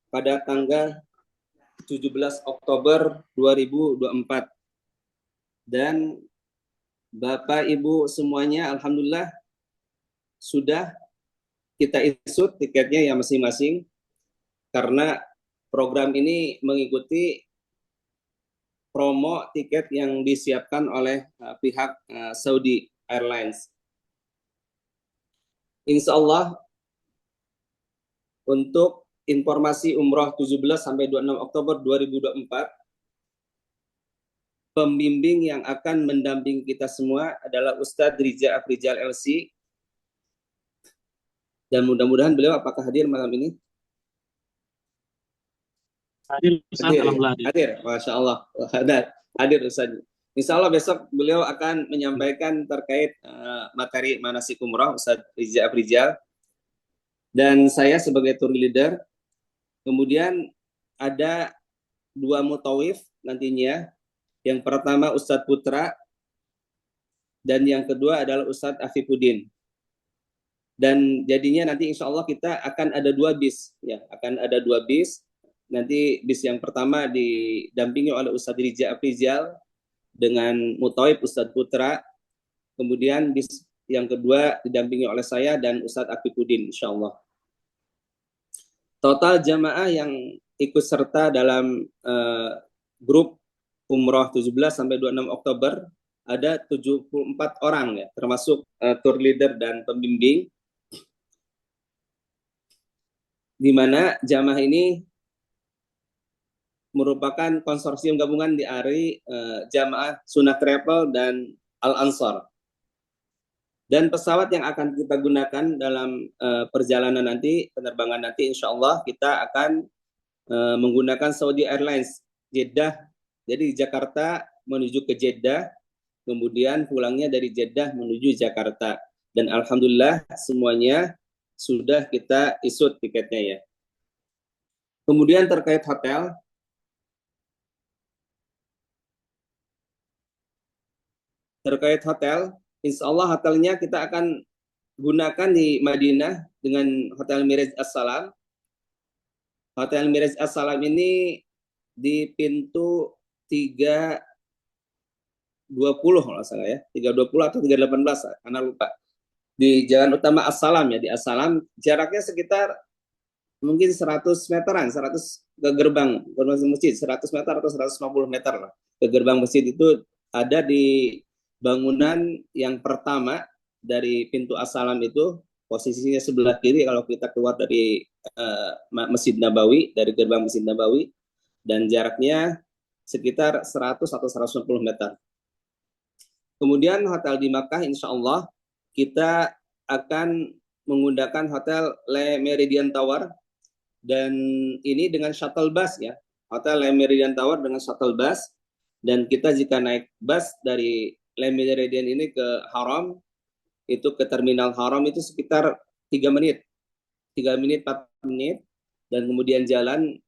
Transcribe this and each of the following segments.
pada tanggal 17 Oktober 2024. Dan Bapak Ibu semuanya alhamdulillah sudah kita isut tiketnya ya masing-masing, karena program ini mengikuti promo tiket yang disiapkan oleh pihak Saudi Airlines. Insya Allah untuk informasi umroh 17 sampai 26 Oktober 2024, pembimbing yang akan mendampingi kita semua adalah Ustadz Riza Afrizal LC. Dan mudah-mudahan beliau apakah hadir malam ini? Hadir, Ustaz. Hadir. Masya Allah. Hadir Ustaz. Insya Allah besok beliau akan menyampaikan terkait materi manasik umroh, Ustadz Riza Afrizal. Dan saya sebagai tour leader. Kemudian ada 2 mutawif nantinya. Yang pertama Ustadz Putra, dan yang kedua adalah Ustadz Afifuddin. Dan jadinya nanti insya Allah kita akan ada 2 bis, ya, akan ada 2 bis. Nanti bis yang pertama didampingi oleh Ustadz Riza Afrizal dengan mutawif Ustadz Putra. Kemudian bis yang kedua didampingi oleh saya dan Ustadz Afifuddin, insya Allah. Total jamaah yang ikut serta dalam grup umroh 17 sampai 26 Oktober ada 74 orang, ya, termasuk tour leader dan pembimbing, di mana jamaah ini merupakan konsorsium gabungan dari jamaah Sunnah Travel dan Al-Ansar. Dan pesawat yang akan kita gunakan dalam perjalanan nanti, penerbangan nanti, insya Allah kita akan menggunakan Saudi Airlines Jeddah. Jadi Jakarta menuju ke Jeddah, kemudian pulangnya dari Jeddah menuju Jakarta. Dan alhamdulillah semuanya sudah kita isut tiketnya, ya. Kemudian terkait hotel, insya Allah hotelnya kita akan gunakan di Madinah dengan Hotel Miraj As-Salam. Hotel Miraj As-Salam ini di pintu 320 kalau salah, ya, 320 atau 318, karena lupa. Di jalan utama As-Salam, ya, di As-Salam, jaraknya sekitar mungkin 100 meteran, 100 ke gerbang masjid, 100 meter atau 150 meter lah. Ke gerbang masjid itu ada di bangunan yang pertama dari pintu As-Salam itu, posisinya sebelah kiri kalau kita keluar dari Masjid Nabawi, dari gerbang Masjid Nabawi, dan jaraknya sekitar 100 atau 150 meter. Kemudian hotel di Makkah, insya Allah kita akan menggunakan hotel Le Meridian Tower, dan ini dengan shuttle bus, ya, hotel Le Meridian Tower dengan shuttle bus. Dan kita jika naik bus dari Le Meridian ini ke Haram, itu ke terminal Haram itu sekitar 3 menit, 4 menit, dan kemudian jalan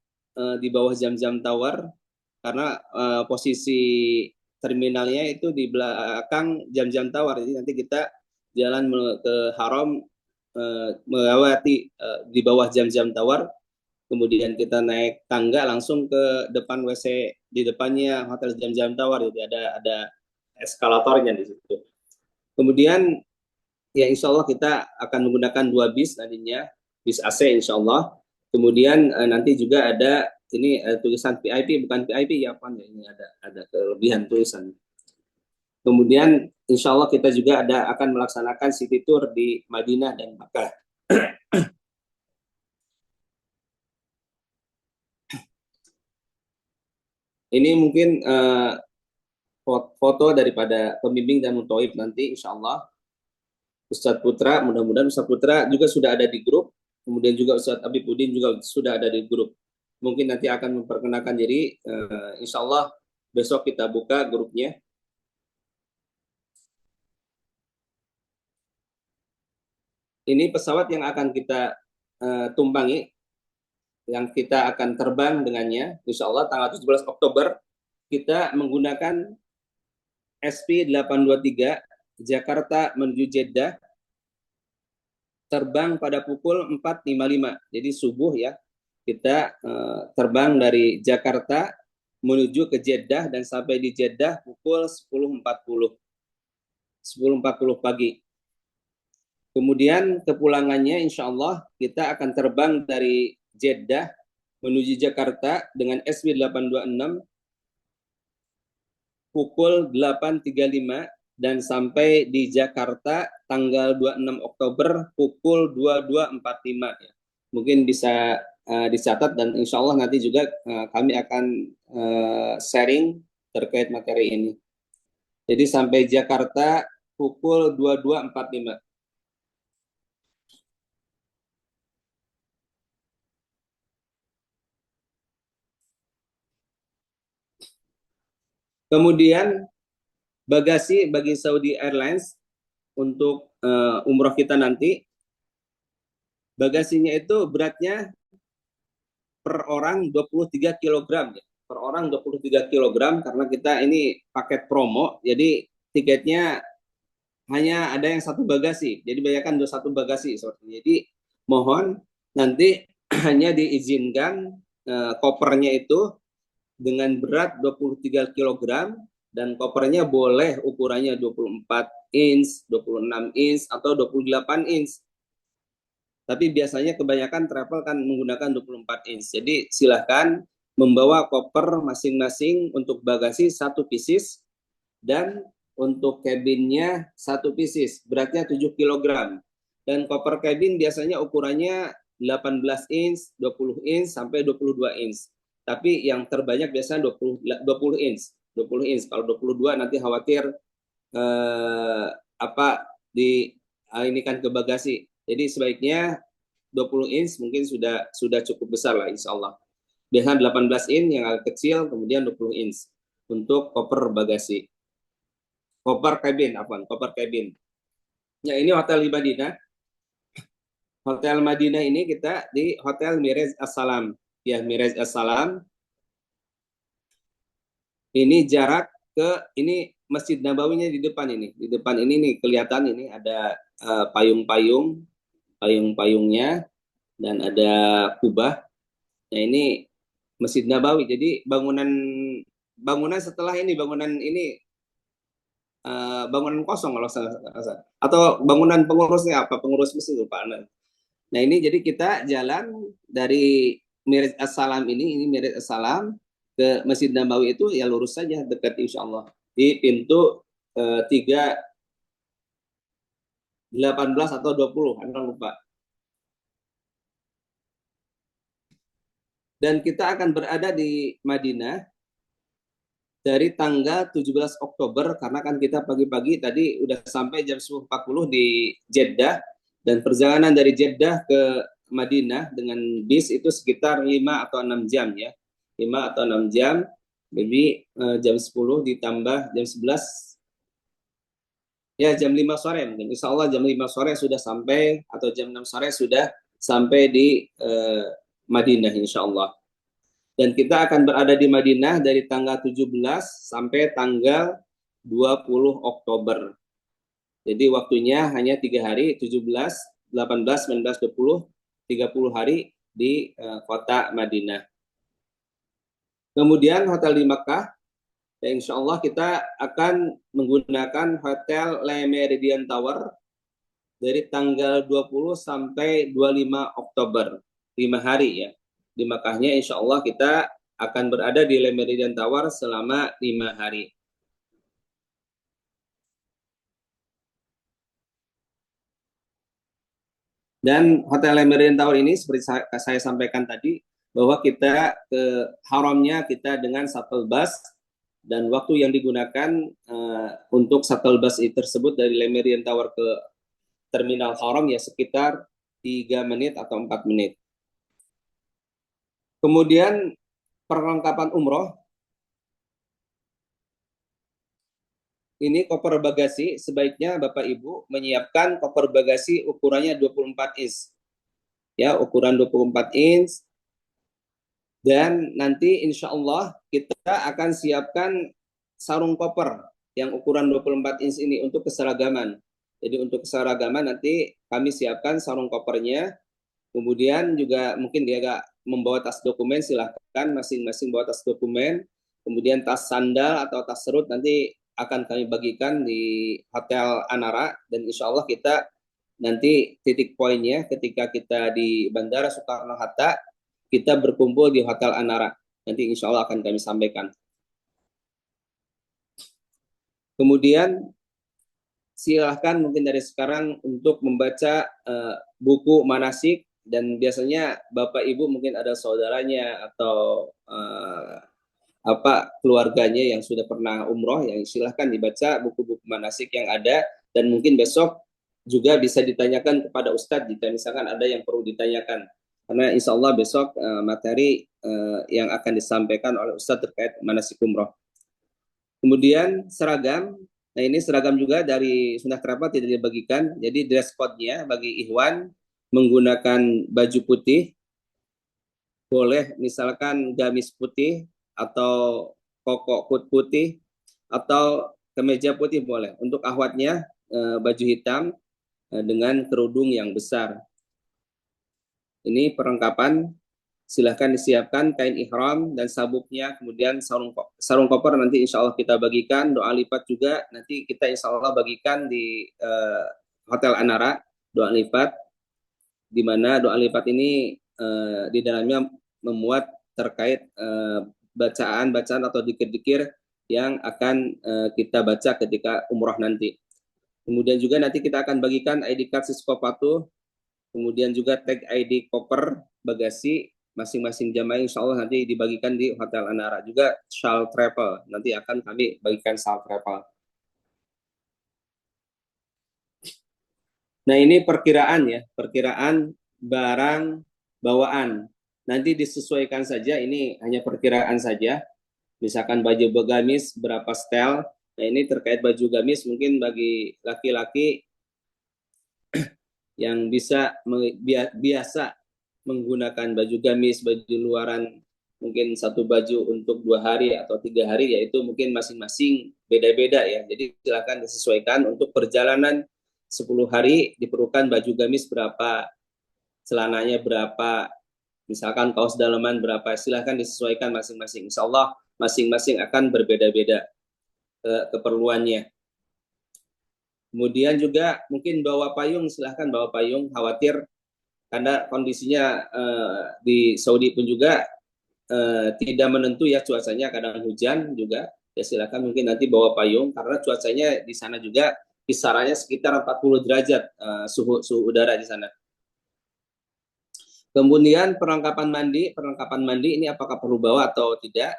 di bawah Zamzam Tower, karena posisi terminalnya itu di belakang Zamzam Tower. Jadi nanti kita jalan ke Haram melewati di bawah Zamzam Tower, kemudian kita naik tangga langsung ke depan WC di depannya Hotel Zamzam Tower. Jadi ada eskalatornya di situ. Kemudian ya insya Allah kita akan menggunakan 2 bis nantinya, bis AC insya Allah. Kemudian nanti juga ada ini tulisan VIP, bukan VIP ya Pan, ini ada kelebihan tulisan. Kemudian insya Allah kita juga akan melaksanakan city tour di Madinah dan Makkah. Ini mungkin foto daripada pembimbing dan mutawif nanti, insya Allah. Ustadz Putra, mudah-mudahan Ustadz Putra juga sudah ada di grup. Kemudian juga Ustadz Afifuddin juga sudah ada di grup. Mungkin nanti akan memperkenalkan diri. Insya Allah besok kita buka grupnya. Ini pesawat yang akan kita tumpangi, yang kita akan terbang dengannya, insya Allah tanggal 17 Oktober, kita menggunakan SP823 Jakarta menuju Jeddah, terbang pada pukul 4.55, jadi subuh, ya. kita terbang dari Jakarta menuju ke Jeddah dan sampai di Jeddah pukul 10.40 pagi. Kemudian kepulangannya insya Allah kita akan terbang dari Jeddah menuju Jakarta dengan SW826 pukul 8.35 dan sampai di Jakarta tanggal 26 Oktober pukul 22.45 ya. Mungkin bisa dicatat dan insya Allah nanti juga kami akan sharing terkait materi ini. Jadi sampai Jakarta pukul 22.45. Kemudian bagasi bagi Saudi Airlines untuk umroh kita nanti, bagasinya itu beratnya per orang 23 kilogram ya. Per orang 23 kilogram karena kita ini paket promo, jadi tiketnya hanya ada yang satu bagasi. Jadi bayangkan satu bagasi seperti. Jadi mohon nanti hanya diizinkan kopernya itu dengan berat 23 kilogram dan kopernya boleh ukurannya 24 inch, 26 inch atau 28 inch. Tapi biasanya kebanyakan travel kan menggunakan 24 inch. Jadi silahkan membawa koper masing-masing untuk bagasi satu pieces dan untuk cabinnya satu pieces, beratnya 7 kilogram. Dan koper cabin biasanya ukurannya 18 inch, 20 inch sampai 22 inch. Tapi yang terbanyak biasanya 20 inch. 20 inch. Kalau 22 nanti khawatir apa ini kan ke bagasi. Jadi sebaiknya 20 inch mungkin sudah cukup besar lah insya Allah. Biasanya 18 inch yang agak kecil, kemudian 20 inch untuk koper bagasi. Koper cabin. Ya ini hotel di Madinah. Hotel Madinah ini kita di Hotel Miraj As-Salam. Ya, Miraj As-Salam. Ini jarak ke ini Masjid Nabawinya di depan ini. Di depan ini nih kelihatan ini ada payung-payungnya dan ada kubah. Nah, ini Masjid Nabawi. Jadi bangunan setelah ini bangunan kosong kalau salah. Atau bangunan pengurusnya apa? Pengurus masjid lupa. Nah, ini jadi kita jalan dari Miraj As-Salam ini Miraj As-Salam ke Masjid Nabawi itu ya lurus saja dekat insya Allah di pintu 318 atau 20, Anda lupa. Dan kita akan berada di Madinah dari tanggal 17 Oktober karena kan kita pagi-pagi tadi udah sampai jam 10.40 di Jeddah dan perjalanan dari Jeddah ke Madinah dengan bis itu sekitar 5 atau 6 jam ya. 5 atau 6 jam. Jadi jam 10 ditambah jam 11 ya jam 5 sore mungkin. Insya Allah jam 5 sore sudah sampai atau jam 6 sore sudah sampai di Madinah insya Allah. Dan kita akan berada di Madinah dari tanggal 17 sampai tanggal 20 Oktober. Jadi waktunya hanya 3 hari, 17, 18, 19, 20, 30 hari di kota Madinah. Kemudian hotel di Mekah, ya insya Allah kita akan menggunakan hotel Le Méridien Tower dari tanggal 20 sampai 25 Oktober, 5 hari ya. Di Makkahnya insya Allah kita akan berada di Le Méridien Tower selama 5 hari. Dan Hotel Le Méridien Tower ini seperti saya sampaikan tadi, bahwa kita ke haramnya kita dengan shuttle bus, dan waktu yang digunakan untuk shuttle bus tersebut dari Le Méridien Tower ke terminal haram ya sekitar 3 menit atau 4 menit. Kemudian perlengkapan umroh, ini koper bagasi sebaiknya Bapak Ibu menyiapkan koper bagasi ukurannya 24 inch. Ya, ukuran 24 inch. Dan nanti insya Allah kita akan siapkan sarung koper yang ukuran 24 inch ini untuk keseragaman. Jadi untuk keseragaman nanti kami siapkan sarung kopernya. Kemudian juga mungkin dia agak membawa tas dokumen silahkan masing-masing bawa tas dokumen. Kemudian tas sandal atau tas serut nanti akan kami bagikan di Hotel Anara, dan insya Allah kita nanti titik poinnya ketika kita di Bandara Soekarno-Hatta, kita berkumpul di Hotel Anara. Nanti insya Allah akan kami sampaikan. Kemudian silahkan mungkin dari sekarang untuk membaca buku manasik, dan biasanya Bapak Ibu mungkin ada saudaranya atau keluarganya yang sudah pernah umroh, yang silahkan dibaca buku-buku manasik yang ada, dan mungkin besok juga bisa ditanyakan kepada Ustadz jika misalkan ada yang perlu ditanyakan, karena insya Allah besok materi yang akan disampaikan oleh Ustadz terkait manasik umroh. Kemudian seragam. Nah, ini seragam juga dari Sunnah Travel tidak dibagikan. Jadi dress code-nya bagi ikhwan menggunakan baju putih, boleh misalkan gamis putih atau koko putih atau kemeja putih boleh. Untuk akhwatnya baju hitam dengan kerudung yang besar. Ini perlengkapan. Silahkan disiapkan kain ihram dan sabuknya, kemudian sarung koper nanti insya Allah kita bagikan, doa lipat juga nanti kita insya Allah bagikan di Hotel Anara, doa lipat, di mana doa lipat ini di dalamnya memuat terkait bacaan-bacaan atau dikir-dikir yang akan kita baca ketika umroh nanti. Kemudian juga nanti kita akan bagikan ID card siswa patuh, kemudian juga tag ID koper bagasi masing-masing jamaah insya Allah nanti dibagikan di Hotel Anara. Juga shawl travel, nanti akan kami bagikan shawl travel. Nah, ini perkiraan ya, perkiraan barang bawaan. Nanti disesuaikan saja, ini hanya perkiraan saja. Misalkan baju gamis berapa setel. Nah, ini terkait baju gamis mungkin bagi laki-laki yang biasa menggunakan baju gamis, baju luaran, mungkin satu baju untuk 2 hari atau 3 hari, yaitu mungkin masing-masing beda-beda ya. Jadi silakan disesuaikan. Untuk perjalanan 10 hari diperlukan baju gamis berapa, celananya berapa, misalkan kaos dalaman berapa, silahkan disesuaikan masing-masing. Insya Allah masing-masing akan berbeda-beda keperluannya. Kemudian juga mungkin bawa payung, silahkan bawa payung, khawatir karena kondisinya di Saudi pun juga tidak menentu ya cuacanya, kadang hujan juga, ya silakan mungkin nanti bawa payung karena cuacanya di sana juga kisarannya sekitar 40 derajat suhu udara di sana. Kemudian perlengkapan mandi ini apakah perlu bawa atau tidak?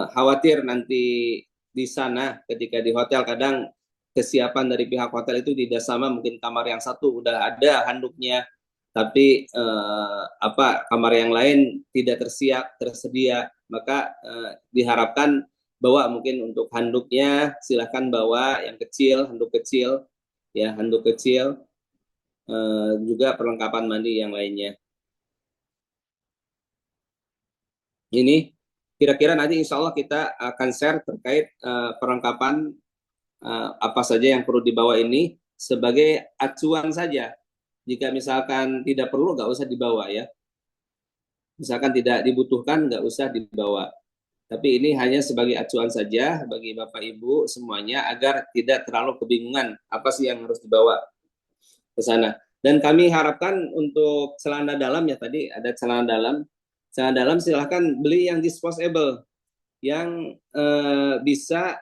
Khawatir nanti di sana ketika di hotel kadang kesiapan dari pihak hotel itu tidak sama, mungkin kamar yang satu udah ada handuknya, tapi kamar yang lain tidak tersedia, maka diharapkan bawa mungkin untuk handuknya silahkan bawa yang kecil, handuk kecil ya, handuk kecil, juga perlengkapan mandi yang lainnya. Ini kira-kira nanti insya Allah kita akan share terkait perlengkapan apa saja yang perlu dibawa ini sebagai acuan saja. Jika misalkan tidak perlu, nggak usah dibawa ya. Misalkan tidak dibutuhkan, nggak usah dibawa. Tapi ini hanya sebagai acuan saja bagi Bapak Ibu semuanya agar tidak terlalu kebingungan apa sih yang harus dibawa ke sana. Dan kami harapkan untuk celana dalam ya, tadi ada celana dalam. Celana dalam silahkan beli yang disposable, yang bisa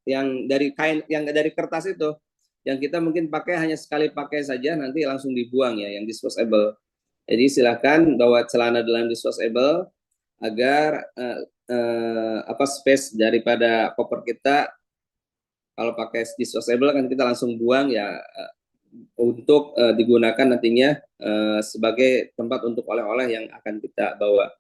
yang dari kain, yang dari kertas itu, yang kita mungkin pakai hanya sekali pakai saja, nanti langsung dibuang ya, yang disposable. Jadi silakan bawa celana dalam disposable agar space daripada koper kita, kalau pakai disposable kan kita langsung buang ya, untuk digunakan nantinya sebagai tempat untuk oleh-oleh yang akan kita bawa.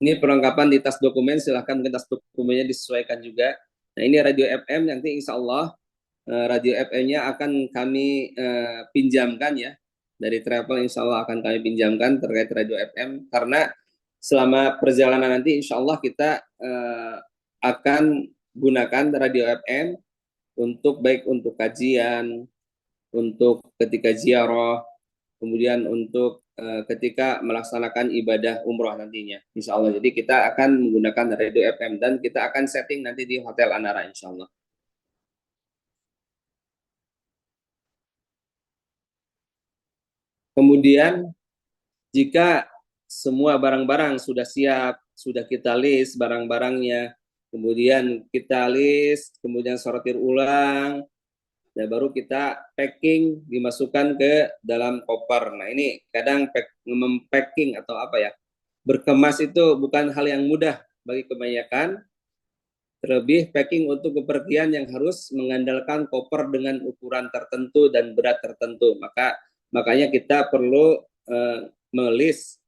Ini perlengkapan di tas dokumen, silahkan mungkin tas dokumennya disesuaikan juga. Nah, ini radio FM, nanti insya Allah radio FM-nya akan kami pinjamkan ya. Dari travel insya Allah akan kami pinjamkan terkait radio FM, karena selama perjalanan nanti insya Allah kita akan gunakan radio FM untuk baik untuk kajian, untuk ketika ziarah, kemudian untuk ketika melaksanakan ibadah umroh nantinya, insya Allah. Jadi kita akan menggunakan Radio FM dan kita akan setting nanti di Hotel Anara, insya Allah. Kemudian jika semua barang-barang sudah siap, sudah kita list barang-barangnya, kemudian kita list, kemudian sortir ulang, dan baru kita packing, dimasukkan ke dalam koper. Nah ini kadang mempacking atau apa ya, berkemas itu bukan hal yang mudah bagi kebanyakan, terlebih packing untuk kepergian yang harus mengandalkan koper dengan ukuran tertentu dan berat tertentu. Makanya kita perlu ngelis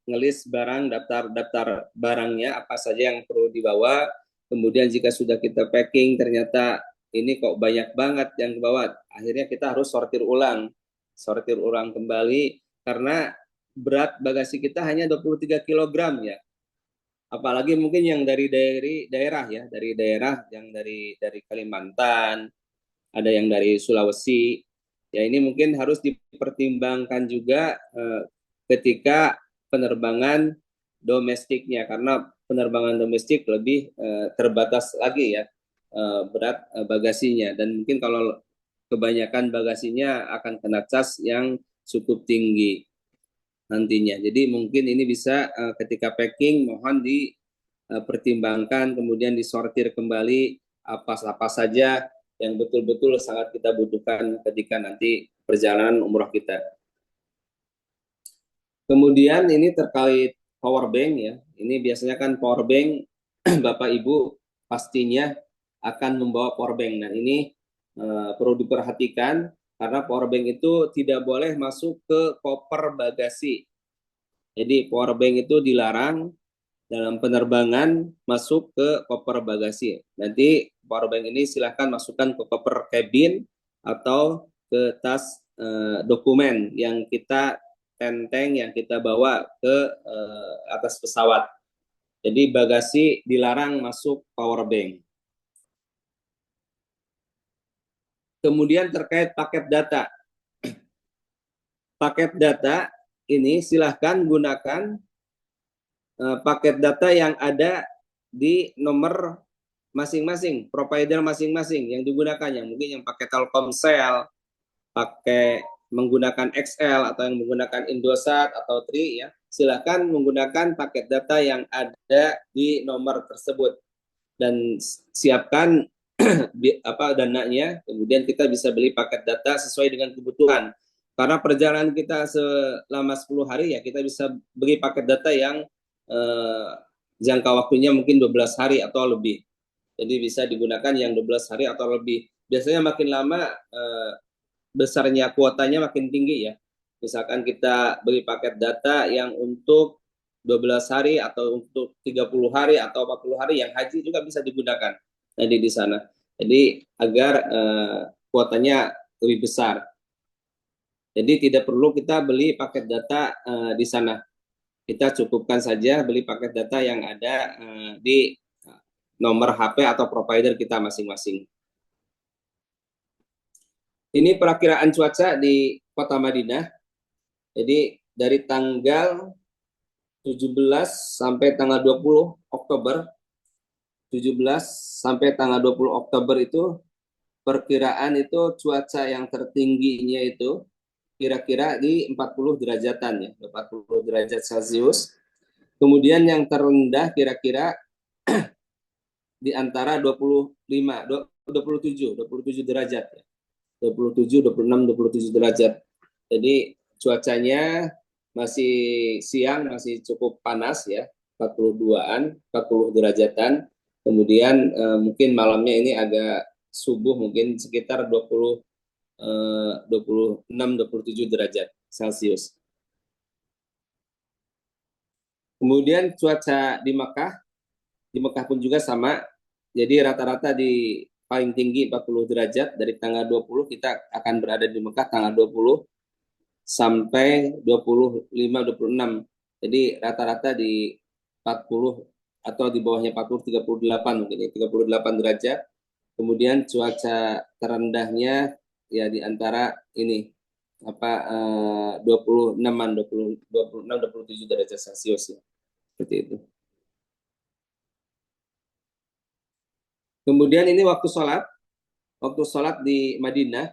barang, daftar barangnya apa saja yang perlu dibawa. Kemudian jika sudah kita packing ternyata ini kok banyak banget yang dibawa, akhirnya kita harus sortir ulang kembali karena berat bagasi kita hanya 23 kilogram ya. Apalagi mungkin yang dari daerah ya, dari daerah yang dari Kalimantan, ada yang dari Sulawesi. Ya ini mungkin harus dipertimbangkan juga ketika penerbangan domestiknya, karena penerbangan domestik lebih terbatas lagi ya berat bagasinya, dan mungkin kalau kebanyakan bagasinya akan kena cas yang cukup tinggi nantinya. Jadi mungkin ini bisa ketika packing mohon dipertimbangkan, kemudian disortir kembali apa saja yang betul-betul sangat kita butuhkan ketika nanti perjalanan umroh kita. Kemudian ini terkait power bank ya. Ini biasanya kan power bank Bapak Ibu pastinya akan membawa power bank. Nah ini perlu diperhatikan karena power bank itu tidak boleh masuk ke koper bagasi. Jadi power bank itu dilarang dalam penerbangan masuk ke koper bagasi. Nanti power bank ini silahkan masukkan ke koper cabin atau ke tas dokumen yang kita tenteng, yang kita bawa ke atas pesawat. Jadi bagasi dilarang masuk power bank. Kemudian terkait paket data. Paket data ini silahkan gunakan paket data yang ada di nomor masing-masing, provider masing-masing yang digunakan, yang mungkin yang pakai Telkomsel, pakai menggunakan XL atau yang menggunakan Indosat atau Tri ya, silakan menggunakan paket data yang ada di nomor tersebut dan siapkan dananya, kemudian kita bisa beli paket data sesuai dengan kebutuhan. Karena perjalanan kita selama 10 hari ya, kita bisa beli paket data yang jangka waktunya mungkin 12 hari atau lebih. Jadi bisa digunakan yang 12 hari atau lebih. Biasanya makin lama besarnya kuotanya makin tinggi ya. Misalkan kita beli paket data yang untuk 12 hari atau untuk 30 hari atau 40 hari, yang haji juga bisa digunakan tadi di sana. Jadi agar kuotanya lebih besar. Jadi tidak perlu kita beli paket data di sana. Kita cukupkan saja beli paket data yang ada di nomor HP atau provider kita masing-masing. Ini perakiraan cuaca di Kota Madinah. Jadi dari tanggal 17 sampai tanggal 20 Oktober, 17 sampai tanggal 20 Oktober itu perkiraan itu cuaca yang tertingginya itu kira-kira di 40 derajatan ya, 40 derajat Celcius. Kemudian yang terendah kira-kira di antara 25, 27 derajat ya. 27, 26, 27 derajat. Jadi cuacanya masih siang masih cukup panas ya, 42-an, 40 derajatan. Kemudian mungkin malamnya ini agak subuh mungkin sekitar 26, 27 derajat Celcius. Kemudian cuaca di Mekah pun juga sama. Jadi rata-rata di paling tinggi 40 derajat, dari tanggal 20 kita akan berada di Mekah tanggal 20 sampai 25, 26. Jadi rata-rata di 40 atau di bawahnya 40, 38 mungkin ya, 38 derajat. Kemudian cuaca terendahnya ya di antara ini 26-an, 26, 27 derajat Celcius ya. Seperti itu. Kemudian ini waktu sholat di Madinah,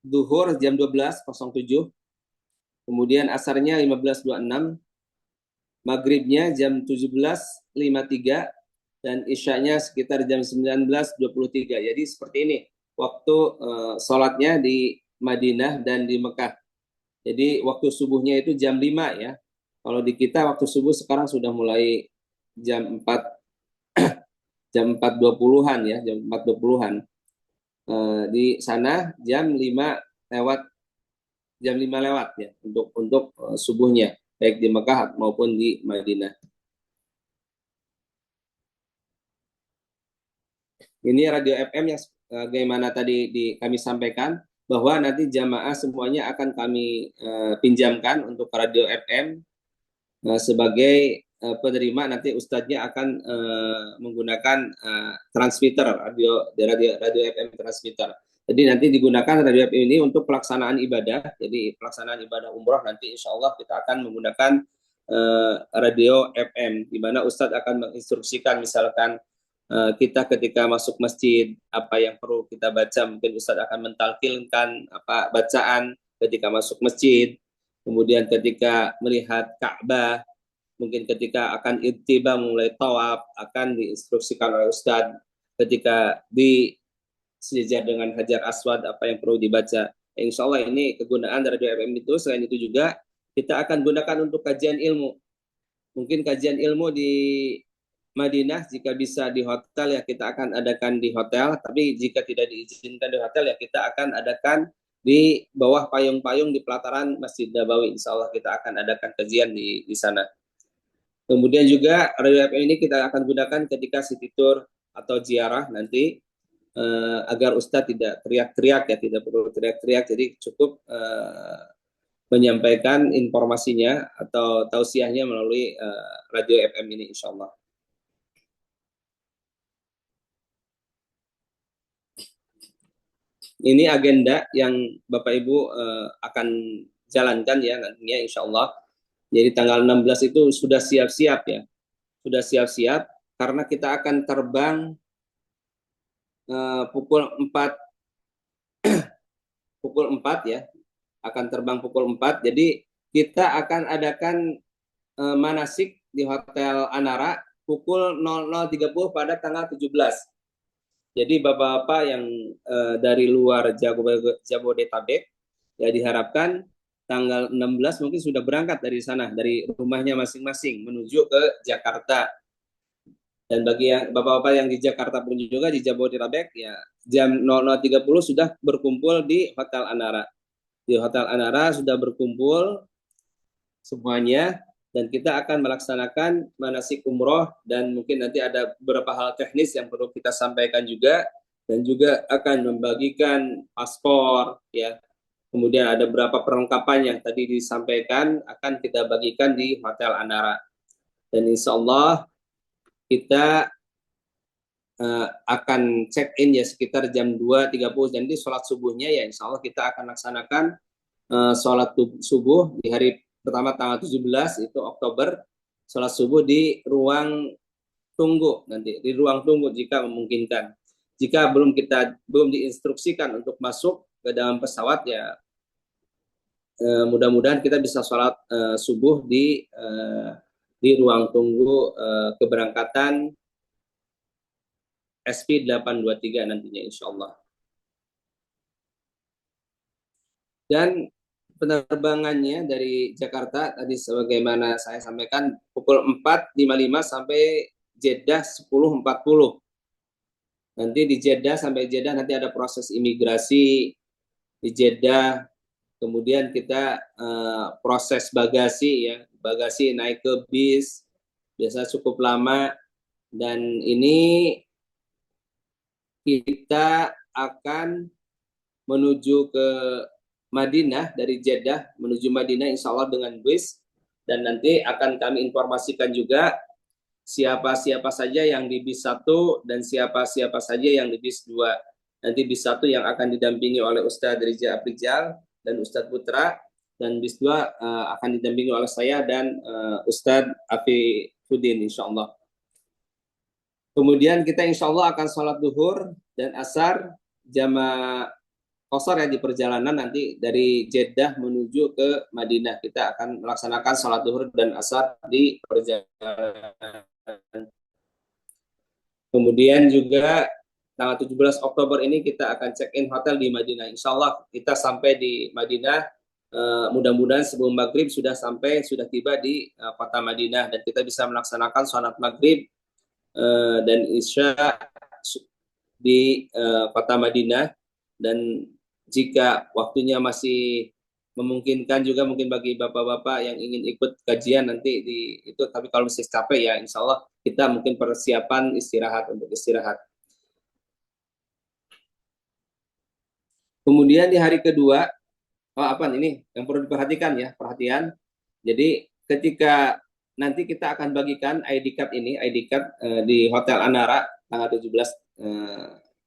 duhur jam 12.07, kemudian asarnya 15.26, maghribnya jam 17.53, dan isyanya sekitar jam 19.23. Jadi seperti ini waktu sholatnya di Madinah dan di Mekah. Jadi waktu subuhnya itu jam 5 ya. Kalau di kita waktu subuh sekarang sudah mulai jam 4, jam 4.20-an ya, jam 4.20-an. Di sana jam 5 lewat ya untuk subuhnya, baik di Mekah maupun di Madinah. Ini radio FM yang bagaimana tadi kami sampaikan, bahwa nanti jamaah semuanya akan kami pinjamkan untuk radio FM sebagai penerima. Nanti ustadznya akan menggunakan transmitter radio FM transmitter. Jadi nanti digunakan radio FM ini untuk pelaksanaan ibadah. Jadi pelaksanaan ibadah umroh nanti insya Allah kita akan menggunakan radio FM, di mana ustadz akan menginstruksikan misalkan kita ketika masuk masjid apa yang perlu kita baca, mungkin Ustadz akan mentalkilkan apa bacaan ketika masuk masjid, kemudian ketika melihat Ka'bah, mungkin ketika akan ittiba mulai tawaf akan diinstruksikan oleh Ustadz, ketika di sejajar dengan Hajar Aswad apa yang perlu dibaca. Insya Allah ini kegunaan dari FM itu. Selain itu juga kita akan gunakan untuk kajian ilmu. Mungkin kajian ilmu di Madinah jika bisa di hotel ya kita akan adakan di hotel, tapi jika tidak diizinkan di hotel ya kita akan adakan di bawah payung-payung di pelataran Masjid Nabawi. Insya Allah kita akan adakan kajian di sana. Kemudian juga radio FM ini kita akan gunakan ketika city tour atau ziarah nanti, agar Ustadz tidak teriak-teriak ya, tidak perlu teriak-teriak, jadi cukup menyampaikan informasinya atau tausiahnya melalui radio FM ini insya Allah. Ini agenda yang Bapak Ibu akan jalankan ya nantinya insya Allah. Jadi tanggal 16 itu sudah siap-siap ya. Sudah siap-siap karena kita akan terbang pukul 4 ya. Akan terbang pukul 4. Jadi kita akan adakan manasik di Hotel Anara pukul 00.30 pada tanggal 17. Jadi bapak-bapak yang dari luar Jabodetabek ya diharapkan tanggal 16 mungkin sudah berangkat dari sana, dari rumahnya masing-masing menuju ke Jakarta. Dan bagi yang bapak-bapak yang di Jakarta pun juga di Jabodetabek ya jam 00.30 sudah berkumpul di Hotel Anara. Di Hotel Anara sudah berkumpul semuanya, dan kita akan melaksanakan manasik umroh, dan mungkin nanti ada beberapa hal teknis yang perlu kita sampaikan juga, dan juga akan membagikan paspor ya. Kemudian ada beberapa perlengkapan yang tadi disampaikan akan kita bagikan di Hotel Anara. Dan insya Allah kita akan check in ya sekitar jam 2.30. Jadi sholat subuhnya ya insya Allah kita akan laksanakan sholat subuh di hari pertama tanggal 17 itu Oktober, sholat subuh di ruang tunggu nanti, di ruang tunggu jika memungkinkan. Jika belum diinstruksikan untuk masuk ke dalam pesawat ya mudah-mudahan kita bisa sholat subuh di ruang tunggu keberangkatan SP823 nantinya insya Allah. Dan penerbangannya dari Jakarta tadi sebagaimana saya sampaikan pukul 4.55 sampai Jeddah 10.40. Nanti di Jeddah sampai Jeddah nanti ada proses imigrasi di Jeddah. Kemudian kita proses bagasi ya, bagasi naik ke bis biasa cukup lama, dan ini kita akan menuju ke Madinah, dari Jeddah menuju Madinah insya Allah dengan bus, dan nanti akan kami informasikan juga siapa-siapa saja yang di bis 1 dan siapa-siapa saja yang di bis 2. Nanti bis 1 yang akan didampingi oleh Ustadz Riza Aprijal dan Ustadz Putra, dan bis 2 akan didampingi oleh saya dan Ustadz Afi Fudin insya Allah. Kemudian kita insya Allah akan sholat duhur dan asar jamaah qashar ya di perjalanan nanti dari Jeddah menuju ke Madinah. Kita akan melaksanakan sholat duhur dan asar di perjalanan. Kemudian juga tanggal 17 Oktober ini kita akan check-in hotel di Madinah. Insya Allah kita sampai di Madinah, mudah-mudahan sebelum maghrib sudah sampai, sudah tiba di kota Madinah, dan kita bisa melaksanakan sholat maghrib dan isya di kota Madinah. Dan jika waktunya masih memungkinkan juga mungkin bagi bapak-bapak yang ingin ikut kajian nanti di itu, tapi kalau masih capek ya insya Allah kita mungkin persiapan istirahat untuk istirahat. Kemudian di hari kedua, apa ini yang perlu diperhatikan ya, perhatian. Jadi ketika nanti kita akan bagikan ID card ini, ID card di Hotel Anara tanggal 17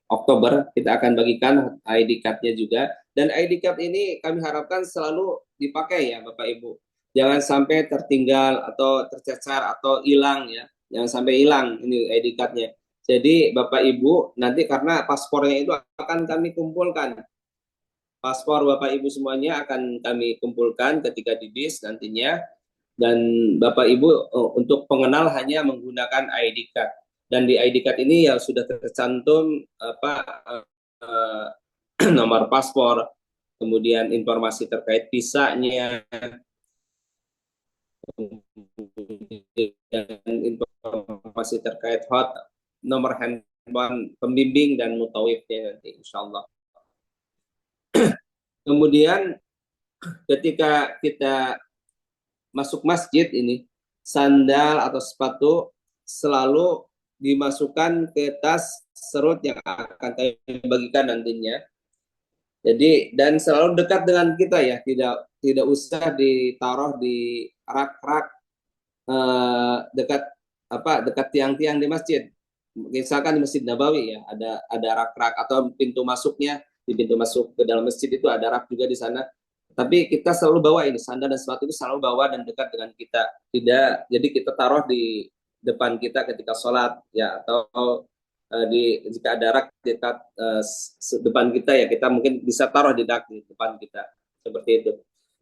Oktober, kita akan bagikan ID card-nya juga. Dan ID card ini kami harapkan selalu dipakai ya Bapak Ibu. Jangan sampai tertinggal atau tercecer atau hilang ya. Jangan sampai hilang ini ID card-nya. Jadi Bapak Ibu nanti karena paspornya itu akan kami kumpulkan. Paspor Bapak Ibu semuanya akan kami kumpulkan ketika di bis nantinya. Dan Bapak Ibu untuk pengenal hanya menggunakan ID card. Dan di ID card ini ya sudah tercantum nomor paspor, kemudian informasi terkait visanya, dan informasi terkait nomor handphone pembimbing dan mutawifnya nanti insya Allah. Kemudian ketika kita masuk masjid ini, sandal atau sepatu selalu dimasukkan ke tas serut yang akan kami bagikan nantinya. Jadi dan selalu dekat dengan kita ya, tidak usah ditaruh di rak-rak dekat tiang-tiang di masjid. Misalkan di Masjid Nabawi ya, ada rak-rak atau pintu masuknya, di pintu masuk ke dalam masjid itu ada rak juga di sana. Tapi kita selalu bawa ini sandal dan sepatu itu selalu bawa dan dekat dengan kita. Tidak, jadi kita taruh di depan kita ketika sholat ya, atau jika ada rak dekat depan kita ya, kita mungkin bisa taruh di rak di depan kita seperti itu.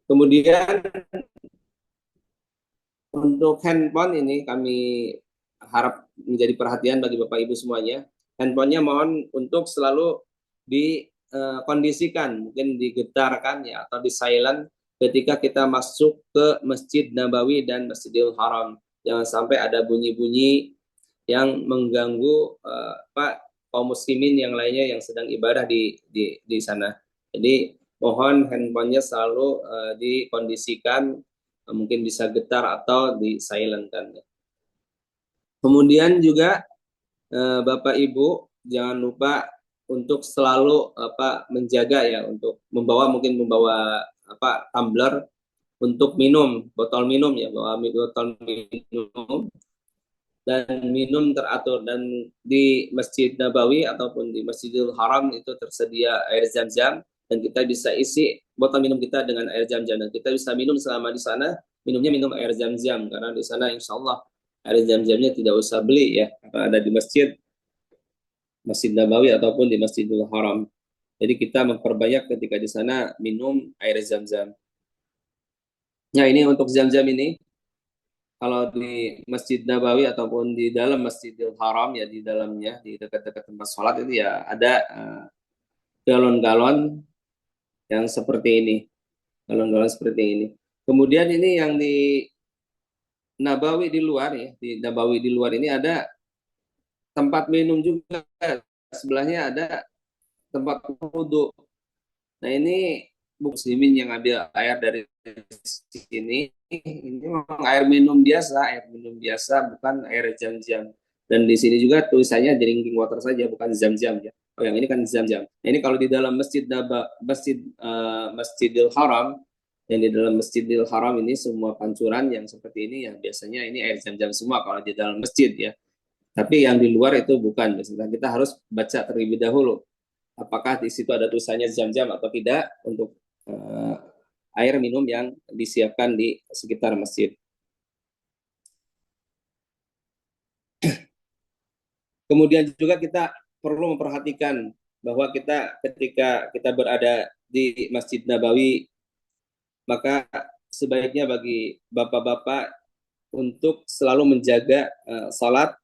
Kemudian untuk handphone ini kami harap menjadi perhatian bagi Bapak Ibu semuanya. Handphonenya mohon untuk selalu dikondisikan, mungkin digetarkan ya atau di silent ketika kita masuk ke Masjid Nabawi dan Masjidil Haram. Jangan sampai ada bunyi-bunyi yang mengganggu kaum muslimin yang lainnya yang sedang ibadah di sana. Jadi mohon handphonenya selalu dikondisikan, mungkin bisa getar atau di silent-kan. Kemudian juga Bapak Ibu jangan lupa untuk selalu menjaga ya, untuk membawa tumbler untuk minum, botol minum ya, bawa botol minum dan minum teratur. Dan di Masjid Nabawi ataupun di Masjidil Haram itu tersedia air zam-zam, dan kita bisa isi botol minum kita dengan air zam-zam, dan kita bisa minum selama di sana, minum air zam-zam, karena di sana insya Allah air zam-zamnya tidak usah beli ya, karena ada di Masjid Nabawi ataupun di Masjidil Haram. Jadi kita memperbanyak ketika di sana minum air zam-zam. Nah ini untuk zam-zam ini, kalau di Masjid Nabawi ataupun di dalam Masjidil Haram ya, di dalamnya di dekat-dekat tempat sholat itu ya ada galon-galon yang seperti ini, galon-galon seperti ini. Kemudian ini yang di Nabawi di luar ya, di Nabawi di luar ini ada tempat minum juga, sebelahnya ada tempat wudhu. Nah ini muslimin yang ambil air dari sini, ini memang air minum biasa, bukan air zam-zam. Dan di sini juga tulisannya drinking water saja, bukan zam-zam ya. Oh yang ini kan zam-zam. Nah, ini kalau di dalam Masjidil Haram, yang di dalam Masjidil Haram ini semua pancuran yang seperti ini ya biasanya ini air zam-zam semua kalau di dalam masjid ya. Tapi yang di luar itu bukan, biasanya kita harus baca terlebih dahulu apakah di situ ada tulisannya Zam-Zam atau tidak untuk air minum yang disiapkan di sekitar masjid. Kemudian juga kita perlu memperhatikan bahwa kita ketika kita berada di Masjid Nabawi, maka sebaiknya bagi bapak-bapak untuk selalu menjaga salat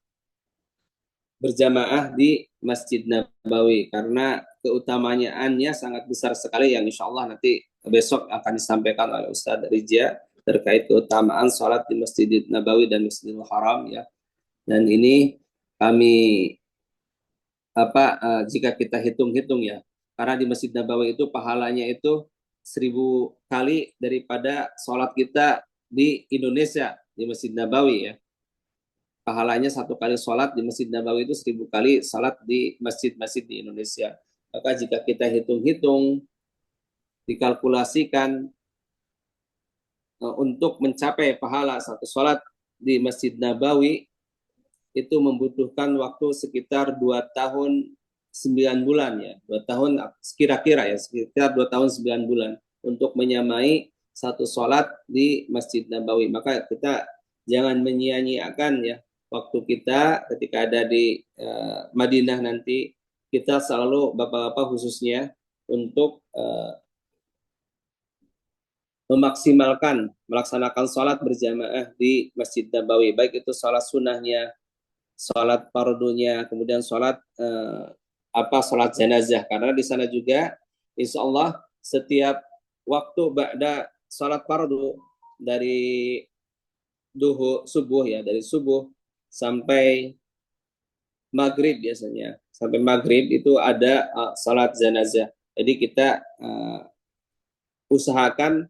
berjamaah di Masjid Nabawi, karena keutamaannya sangat besar sekali yang insya Allah nanti besok akan disampaikan oleh Ustadz Rijia terkait keutamaan salat di Masjid Nabawi dan Masjidil Haram ya. Dan ini kami jika kita hitung-hitung ya, karena di Masjid Nabawi itu pahalanya itu 1000 kali daripada sholat kita di Indonesia di Masjid Nabawi ya. Pahalanya 1 kali sholat di Masjid Nabawi itu 1000 kali sholat di masjid-masjid di Indonesia. Maka jika kita hitung-hitung, dikalkulasikan untuk mencapai pahala satu sholat di Masjid Nabawi itu membutuhkan waktu sekitar 2 tahun 9 bulan ya. 2 tahun kira-kira ya, sekitar 2 tahun 9 bulan untuk menyamai satu sholat di Masjid Nabawi. Maka kita jangan menyia-nyiakan ya waktu kita ketika ada di Madinah nanti. Kita selalu bapak-bapak khususnya untuk memaksimalkan melaksanakan sholat berjamaah di Masjid Nabawi, baik itu sholat sunnahnya, sholat fardunya, kemudian sholat sholat jenazah, karena di sana juga insya Allah setiap waktu ba'da sholat fardu dari subuh ya, dari subuh sampai maghrib biasanya, sampai maghrib itu ada sholat jenazah. Jadi kita usahakan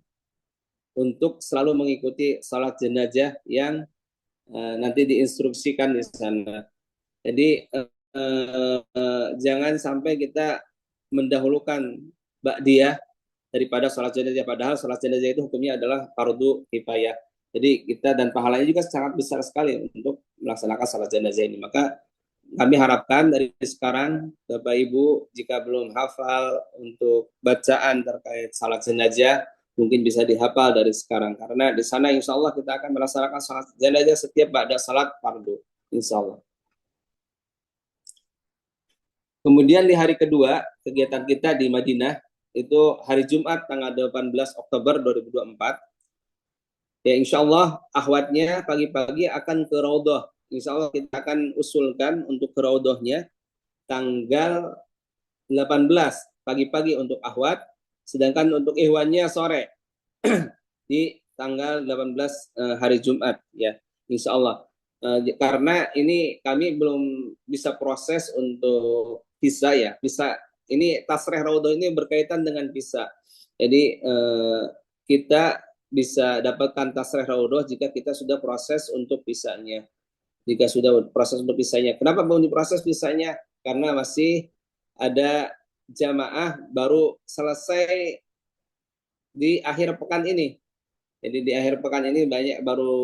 untuk selalu mengikuti sholat jenazah yang nanti diinstruksikan di sana. Jadi jangan sampai kita mendahulukan ba'diyah daripada sholat jenazah, padahal sholat jenazah itu hukumnya adalah fardu kifayah. Jadi kita dan pahalanya juga sangat besar sekali untuk melaksanakan sholat jenazah ini. Maka kami harapkan dari sekarang Bapak Ibu jika belum hafal untuk bacaan terkait sholat jenazah, mungkin bisa dihafal dari sekarang, karena di sana insya Allah kita akan melaksanakan sholat jenazah setiap ba'da sholat fardu, insya Allah. Kemudian di hari kedua kegiatan kita di Madinah itu hari Jumat tanggal 18 Oktober 2024. Ya insya Allah akhwatnya pagi-pagi akan ke Raudhah. Insya Allah kita akan usulkan untuk ke Raudhahnya tanggal 18 pagi-pagi untuk akhwat, sedangkan untuk ikhwannya sore di tanggal 18 hari Jumat ya insya Allah. Karena ini kami belum bisa proses untuk visa ya, visa ini tasreh Raudhah ini berkaitan dengan visa. Jadi kita bisa dapatkan tasreh Raudhah jika kita sudah proses untuk visanya. Jika sudah proses untuk visanya. Kenapa belum diproses visanya? Karena masih ada jamaah baru selesai di akhir pekan ini. Jadi di akhir pekan ini baru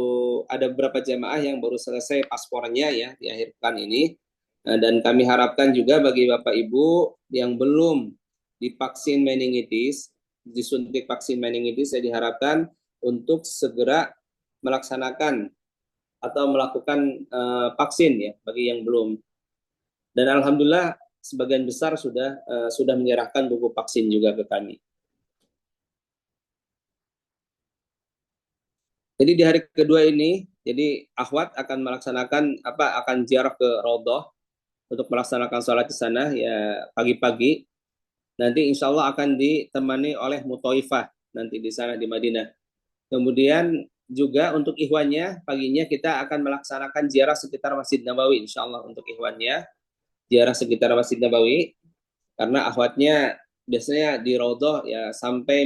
ada beberapa jamaah yang baru selesai paspornya ya di akhir pekan ini. Dan kami harapkan juga bagi Bapak Ibu yang belum divaksin meningitis, disuntik vaksin meningitis, saya diharapkan untuk segera melaksanakan atau melakukan vaksin ya bagi yang belum. Dan alhamdulillah sebagian besar sudah menyerahkan buku vaksin juga ke kami. Jadi di hari kedua ini, jadi akhwat akan melaksanakan akan ziarah ke Raudhah untuk melaksanakan sholat di sana ya pagi-pagi. Nanti insya Allah akan ditemani oleh Muthaifah nanti di sana di Madinah. Kemudian juga untuk ikhwannya paginya kita akan melaksanakan ziarah sekitar Masjid Nabawi insya Allah untuk ikhwannya ziarah sekitar Masjid Nabawi, karena akhwatnya biasanya di Raudhah ya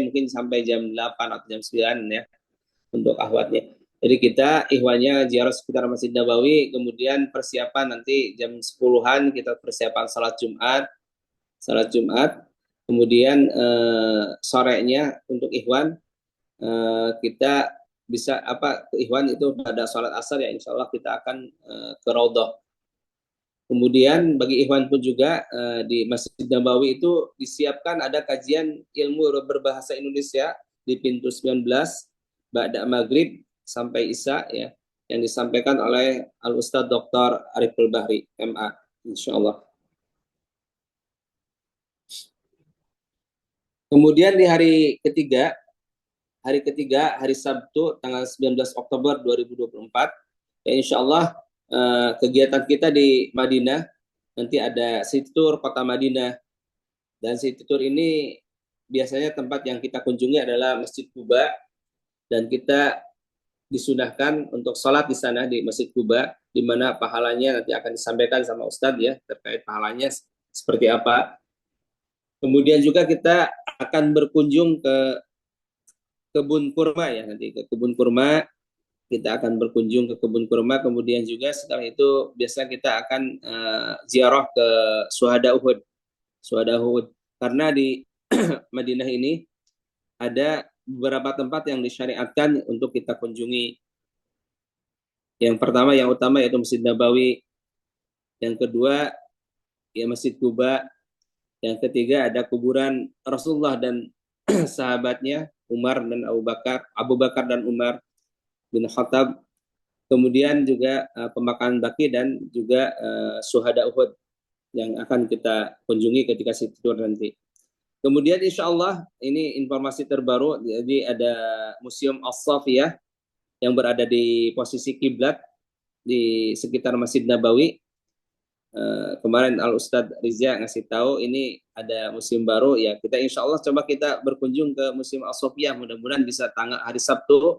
mungkin sampai jam 8 atau jam 9 ya untuk akhwatnya. Jadi kita ikhwannya ziarah sekitar Masjid Nabawi, kemudian persiapan nanti jam 10-an kita persiapan salat Jumat, kemudian sorenya untuk ikhwan kita bisa ikhwan itu pada salat asar ya insya Allah kita akan ke Raudhah. Kemudian bagi ikhwan pun juga di Masjid Nabawi itu disiapkan ada kajian ilmu berbahasa Indonesia di pintu 19 Ba'da Maghrib sampai Isya ya, yang disampaikan oleh Al Ustadz Dr. Ariful Bahri MA, insya Allah. Kemudian di hari ketiga, hari Sabtu, tanggal 19 Oktober 2024, ya insya Allah kegiatan kita di Madinah, nanti ada City Tour Kota Madinah, dan City Tour ini biasanya tempat yang kita kunjungi adalah Masjid Kuba, dan kita disunahkan untuk sholat di sana di Masjid Kuba, di mana pahalanya nanti akan disampaikan sama Ustadz ya, terkait pahalanya seperti apa. Kemudian juga kita akan berkunjung ke kebun kurma ya, nanti ke kebun kurma, kita akan berkunjung ke kebun kurma. Kemudian juga setelah itu biasa kita akan ziarah ke Syuhada Uhud. Syuhada Uhud. Karena di Madinah ini ada beberapa tempat yang disyariatkan untuk kita kunjungi. Yang pertama, yang utama yaitu Masjid Nabawi. Yang kedua, ya Masjid Kuba. Yang ketiga ada kuburan Rasulullah dan sahabatnya Umar dan Abu Bakar dan Umar bin Khattab. Kemudian juga pemakaman Baqi dan juga Syuhada Uhud yang akan kita kunjungi ketika City Tour nanti. Kemudian insya Allah ini informasi terbaru, jadi ada Museum As-Safiyah yang berada di posisi kiblat di sekitar Masjid Nabawi. Kemarin Al Ustadz Riza ngasih tahu ini ada museum baru ya, kita insya Allah coba kita berkunjung ke Museum As-Safiyah, mudah-mudahan bisa tanggal hari Sabtu,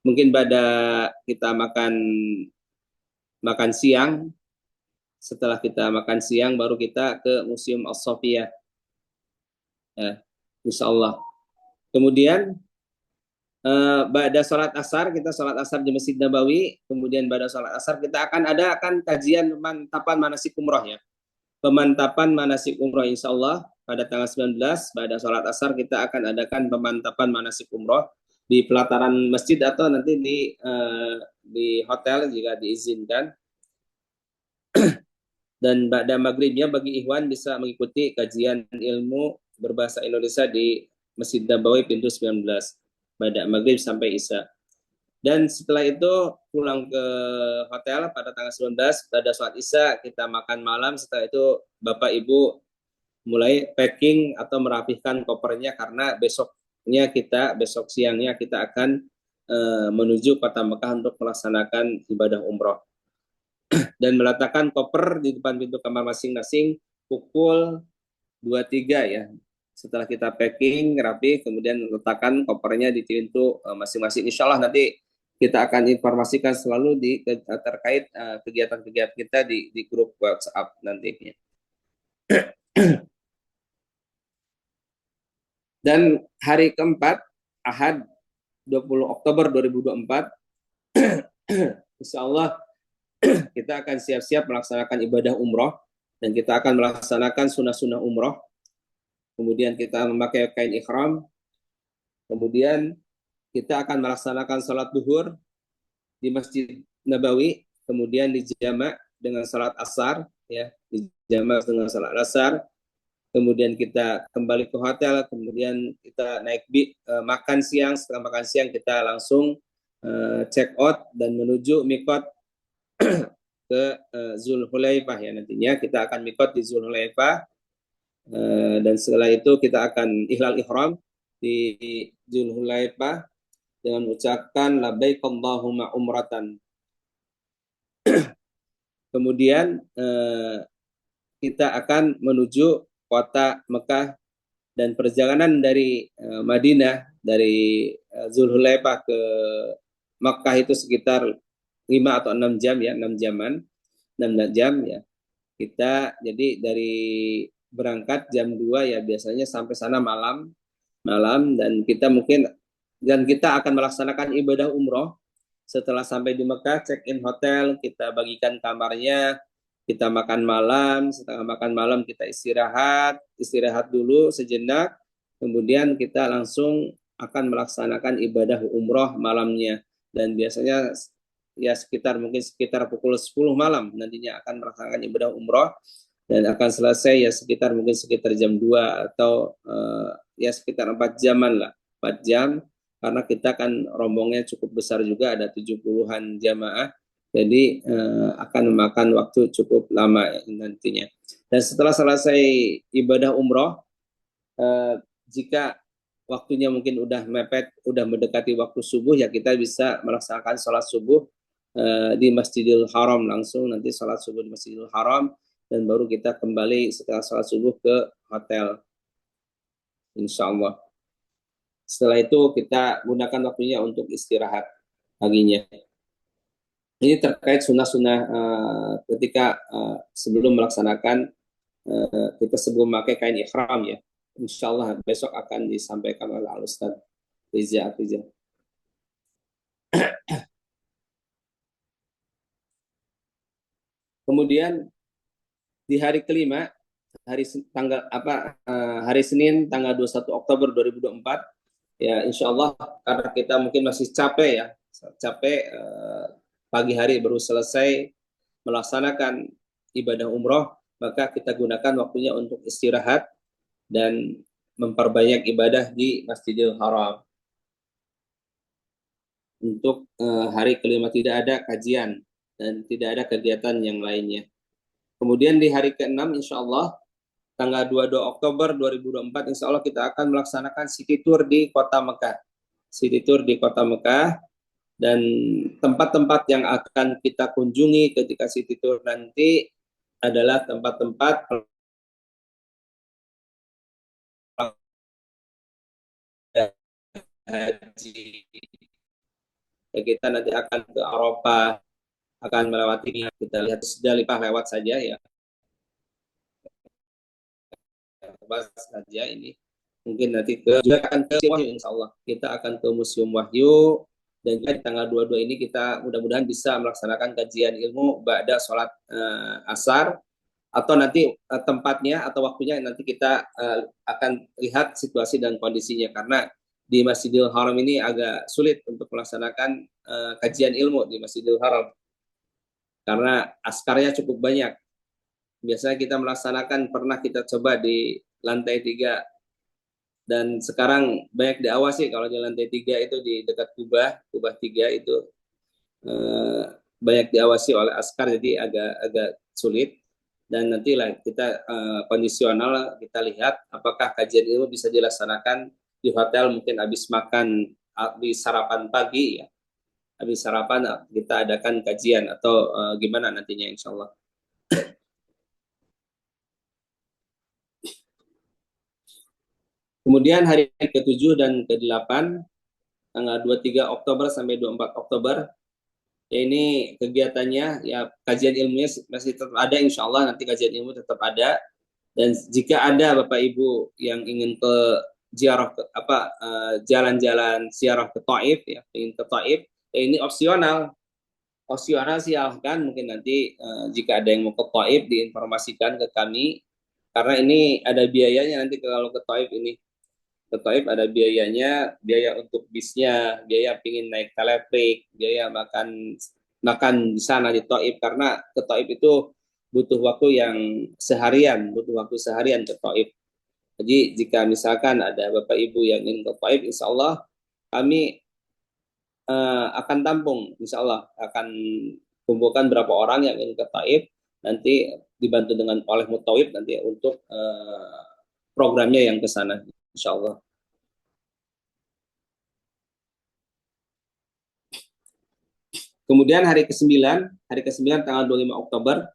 mungkin pada kita makan siang, setelah kita makan siang baru kita ke Museum As-Safiyah ya, insya Allah. Kemudian pada sholat asar, kita sholat asar di Masjid Nabawi. Kemudian pada sholat asar kita akan kajian pemantapan manasik umroh ya. Pemantapan manasik umroh insya Allah pada tanggal 19 pada sholat asar kita akan adakan pemantapan manasik umroh di pelataran masjid atau nanti di hotel jika diizinkan. Dan pada maghribnya bagi ikhwan bisa mengikuti kajian ilmu berbahasa Indonesia di Masjid Nabawi pintu 19 pada maghrib sampai Isya. Dan setelah itu pulang ke hotel pada tanggal 19 pada sholat Isya kita makan malam. Setelah itu Bapak Ibu mulai packing atau merapihkan kopernya karena besok siangnya kita akan menuju kota Mekah untuk melaksanakan ibadah umroh. Dan meletakkan koper di depan pintu kamar masing-masing pukul 23 ya. Setelah kita packing rapi, kemudian letakkan kopernya di pintu masing-masing. Insya Allah nanti kita akan informasikan selalu terkait kegiatan-kegiatan kita di grup WhatsApp nantinya. Dan hari keempat, Ahad 20 Oktober 2024, insya Allah kita akan siap-siap melaksanakan ibadah umroh, dan kita akan melaksanakan sunnah-sunnah umroh. Kemudian kita memakai kain ikhram. Kemudian kita akan melaksanakan sholat duhur di Masjid Nabawi. Kemudian dijamak dengan sholat asar, ya, dijamak dengan sholat asar. Kemudian kita kembali ke hotel. Kemudian kita naik makan siang. Setelah makan siang kita langsung check out dan menuju mikot ke Zulhulaifah ya, nantinya kita akan mikot di Zulhulaifah. Dan setelah itu kita akan ihlal ihram di Zulhulaifah dengan mengucapkan labbaik Allahumma umratan. Kemudian kita akan menuju kota Mekah, dan perjalanan dari Madinah dari Zulhulaifah ke Mekah itu sekitar 5 atau 6 jam ya, 6 jam ya. Kita jadi dari berangkat jam 2 ya, biasanya sampai sana malam, dan kita akan melaksanakan ibadah umroh. Setelah sampai di Mekah, check in hotel, kita bagikan kamarnya, kita makan malam. Setelah makan malam kita istirahat dulu sejenak, kemudian kita langsung akan melaksanakan ibadah umroh malamnya. Dan biasanya ya sekitar pukul 10 malam nantinya akan melaksanakan ibadah umroh, dan akan selesai ya sekitar jam 2 atau ya sekitar 4 jaman lah, 4 jam, karena kita kan rombongnya cukup besar juga, ada 70-an jamaah, jadi akan memakan waktu cukup lama nantinya. Dan setelah selesai ibadah umroh, jika waktunya mungkin udah mepet, udah mendekati waktu subuh, ya kita bisa melaksanakan sholat subuh di Masjidil Haram langsung, nanti sholat subuh di Masjidil Haram, dan baru kita kembali setelah sholat subuh ke hotel, insya Allah. Setelah itu kita gunakan waktunya untuk istirahat paginya. Ini terkait sunnah-sunnah ketika sebelum melaksanakan, kita sebelum memakai kain ihram ya. Insya Allah besok akan disampaikan oleh Al-Ustaz Riza Atiza. Kemudian di hari kelima, hari Senin tanggal 21 Oktober 2024, ya insya Allah karena kita mungkin masih capek pagi hari baru selesai melaksanakan ibadah umroh, maka kita gunakan waktunya untuk istirahat dan memperbanyak ibadah di Masjidil Haram. Untuk hari kelima tidak ada kajian dan tidak ada kegiatan yang lainnya. Kemudian di hari ke-6 insya Allah tanggal 22 Oktober 2024 insya Allah kita akan melaksanakan city tour di Kota Mekah. City tour di Kota Mekah, dan tempat-tempat yang akan kita kunjungi ketika city tour nanti adalah tempat-tempat haji. Ya, kita nanti akan ke Arafah, akan melewati, kita lihat Musdalifah lewat saja ya. Saja ini. Mungkin nanti juga akan ke Wahyu, insya Allah. Kita akan ke Museum Wahyu, dan juga di tanggal 22 ini kita mudah-mudahan bisa melaksanakan kajian ilmu ba'da sholat asar, atau nanti tempatnya atau waktunya nanti kita akan lihat situasi dan kondisinya, karena di Masjidil Haram ini agak sulit untuk melaksanakan kajian ilmu di Masjidil Haram karena askarnya cukup banyak. Biasanya kita melaksanakan, pernah kita coba di lantai 3, dan sekarang banyak diawasi. Kalau di lantai 3 itu di dekat Kubah 3 itu banyak diawasi oleh askar, jadi agak sulit. Dan nantilah kita kondisional, kita lihat apakah kajian ilmu bisa dilaksanakan di hotel, mungkin habis makan, habis sarapan pagi ya, habis sarapan kita adakan kajian, atau gimana nantinya insya Allah. Kemudian hari ke-7 dan ke-8 tanggal 23 Oktober sampai 24 Oktober, ya ini kegiatannya ya kajian ilmunya masih tetap ada, insya Allah nanti kajian ilmu tetap ada. Dan jika ada Bapak Ibu yang ingin ke ziarah jalan-jalan ziarah ke Taif ya, ingin ke Taif, ya ini opsional silahkan. Mungkin nanti jika ada yang mau ke Taif diinformasikan ke kami, karena ini ada biayanya nanti kalau ke Taif ini. Ke Taif ada biayanya, biaya untuk bisnya, biaya pingin naik teleferik, biaya makan di sana di Taif, karena ke Taif itu butuh waktu seharian ke Taif. Jadi jika misalkan ada Bapak Ibu yang ingin ke Taif, insya Allah kami akan tampung, insya Allah akan kumpulkan berapa orang yang ingin ke Taif, nanti dibantu dengan oleh Mutawif nanti untuk programnya yang ke sana, insya Allah. Kemudian hari ke-9 tanggal 25 Oktober,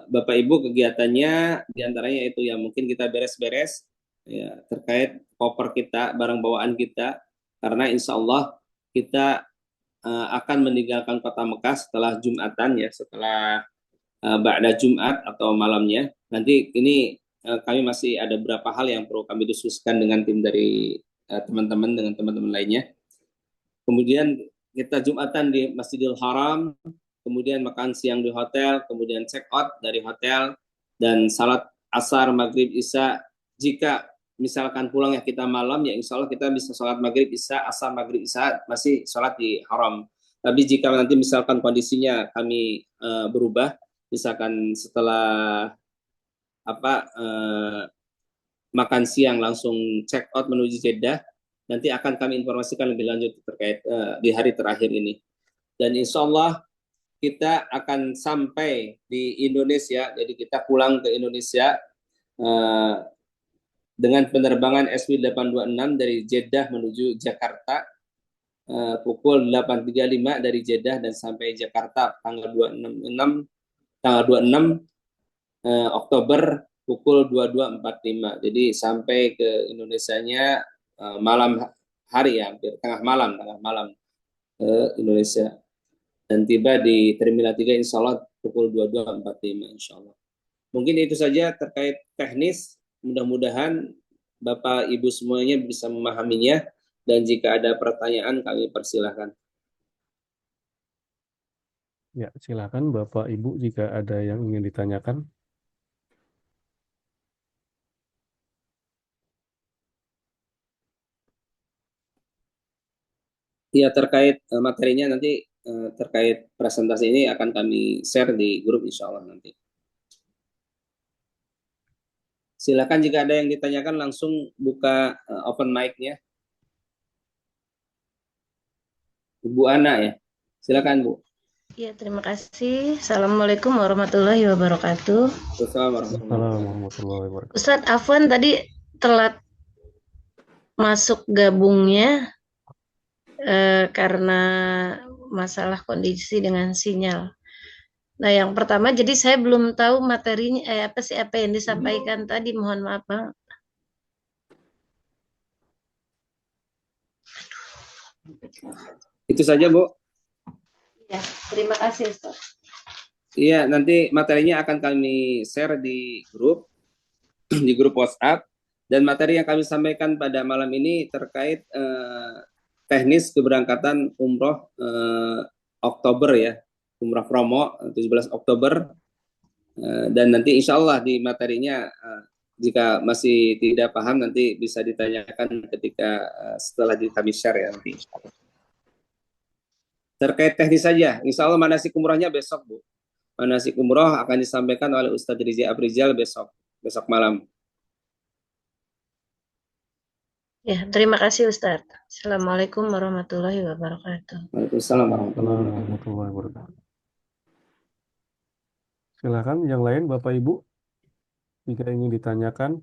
Bapak Ibu kegiatannya diantaranya itu ya mungkin kita beres-beres ya, terkait koper kita, barang bawaan kita, karena insya Allah kita akan meninggalkan Kota Mekah setelah Jumatan ya, setelah ba'da Jumat atau malamnya. Nanti ini kami masih ada beberapa hal yang perlu kami diskusikan dengan tim dari dengan teman-teman lainnya. Kemudian kita Jumatan di Masjidil Haram, kemudian makan siang di hotel, kemudian check out dari hotel, dan salat asar, maghrib, isya. Jika misalkan pulang ya kita malam, ya insya Allah kita bisa salat maghrib, isya, asar, maghrib, isya, masih salat di haram. Tapi jika nanti misalkan kondisinya kami berubah, misalkan setelah makan siang langsung check out menuju Jeddah, nanti akan kami informasikan lebih lanjut terkait di hari terakhir ini. Dan insya Allah kita akan sampai di Indonesia, jadi kita pulang ke Indonesia dengan penerbangan SW826 dari Jeddah menuju Jakarta pukul 8.35 dari Jeddah dan sampai Jakarta tanggal 26 Oktober pukul 22.45. Jadi sampai ke Indonesianya malam hari ya, hampir tengah malam ke Indonesia. Dan tiba di Terminal 3 insya Allah pukul 22.45 insya Allah. Mungkin itu saja terkait teknis. Mudah-mudahan Bapak Ibu semuanya bisa memahaminya. Dan jika ada pertanyaan kami persilahkan. Ya, silakan Bapak Ibu jika ada yang ingin ditanyakan. Ya, terkait materinya nanti terkait presentasi ini akan kami share di grup insya Allah nanti. Silakan jika ada yang ditanyakan langsung buka open mic-nya. Ibu Ana ya, silakan Bu. Ya, terima kasih. Assalamualaikum warahmatullahi wabarakatuh. Assalamualaikum warahmatullahi wabarakatuh. Ustadz Afwan tadi telat masuk gabungnya karena masalah kondisi dengan sinyal. Nah, yang pertama, jadi saya belum tahu materinya apa yang disampaikan tadi. Mohon maaf, Bang. Itu saja Bu. Ya, terima kasih Ustaz. Iya, nanti materinya akan kami share di grup WhatsApp, dan materi yang kami sampaikan pada malam ini terkait teknis keberangkatan umroh Oktober ya, umroh promo 17 Oktober, dan nanti insya Allah di materinya jika masih tidak paham nanti bisa ditanyakan ketika setelah kami share ya nanti. Terkait teknis saja, insya Allah manasik umrohnya besok Bu. Manasik umroh akan disampaikan oleh Ustadz Riza Afrizal besok malam. Ya, terima kasih Ustadz. Assalamualaikum warahmatullahi wabarakatuh. Waalaikumsalam warahmatullahi wabarakatuh. Silakan yang lain Bapak Ibu jika ingin ditanyakan.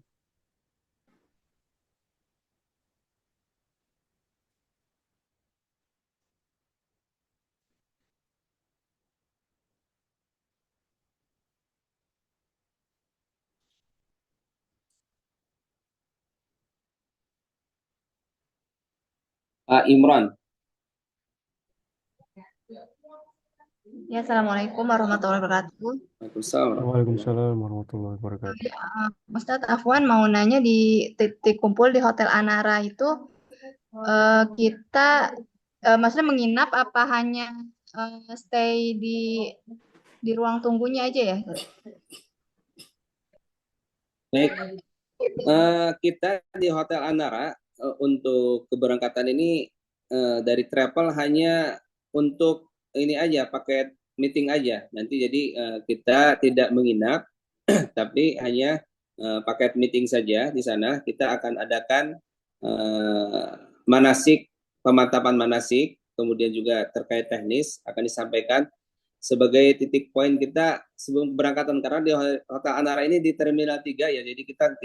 Imran. Ya, Assalamualaikum warahmatullahi wabarakatuh. Waalaikumsalam warahmatullahi wabarakatuh. Ustadz Afwan mau nanya, di titik kumpul di Hotel Anara itu kita maksudnya menginap apa hanya stay di ruang tunggunya aja ya? Baik, kita di Hotel Anara untuk keberangkatan ini dari travel hanya untuk ini aja, paket meeting aja. Nanti jadi kita tidak menginap, tapi hanya paket meeting saja di sana. Kita akan adakan manasik, pemantapan manasik, kemudian juga terkait teknis akan disampaikan sebagai titik poin kita sebelum keberangkatan, karena di Hotel Anara ini di Terminal 3 ya, jadi kita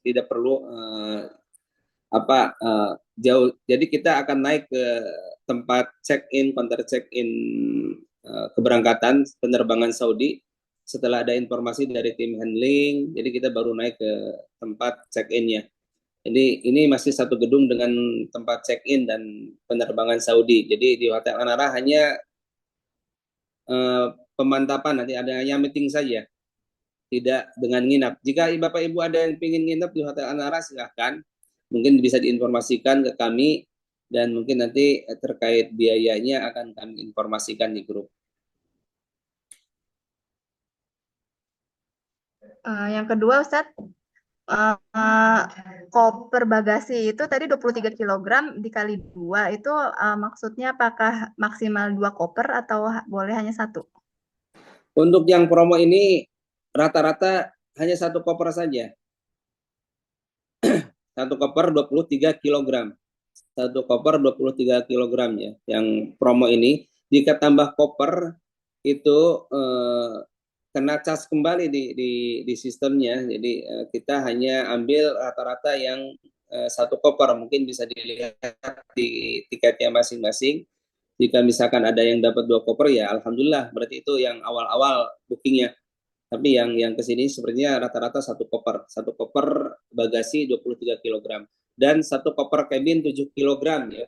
tidak perlu jauh. Jadi kita akan naik ke tempat check-in, counter check-in keberangkatan penerbangan Saudi. Setelah ada informasi dari tim handling, jadi kita baru naik ke tempat check-in-nya. Jadi ini masih satu gedung dengan tempat check-in dan penerbangan Saudi. Jadi di Hotel Anara hanya pemantapan, nanti adanya meeting saja, tidak dengan nginap. Jika Bapak Ibu ada yang ingin nginap di Hotel Anara, silahkan. Mungkin bisa diinformasikan ke kami, dan mungkin nanti terkait biayanya akan kami informasikan di grup. Yang kedua Ustadz, eh, koper bagasi itu tadi 23 kilogram dikali 2 itu maksudnya apakah maksimal 2 koper atau boleh hanya satu? Untuk yang promo ini rata-rata hanya satu koper saja. Satu koper 23 kilogram. Satu koper 23 kilogram ya. Yang promo ini jika tambah koper itu kena cas kembali di sistemnya. Jadi kita hanya ambil rata-rata yang satu koper, mungkin bisa dilihat di tiketnya masing-masing. Jika misalkan ada yang dapat 2 koper ya alhamdulillah, berarti itu yang awal-awal bookingnya. Tapi yang kesini sepertinya rata-rata satu koper bagasi 23 kilogram dan satu koper cabin 7 kilogram ya.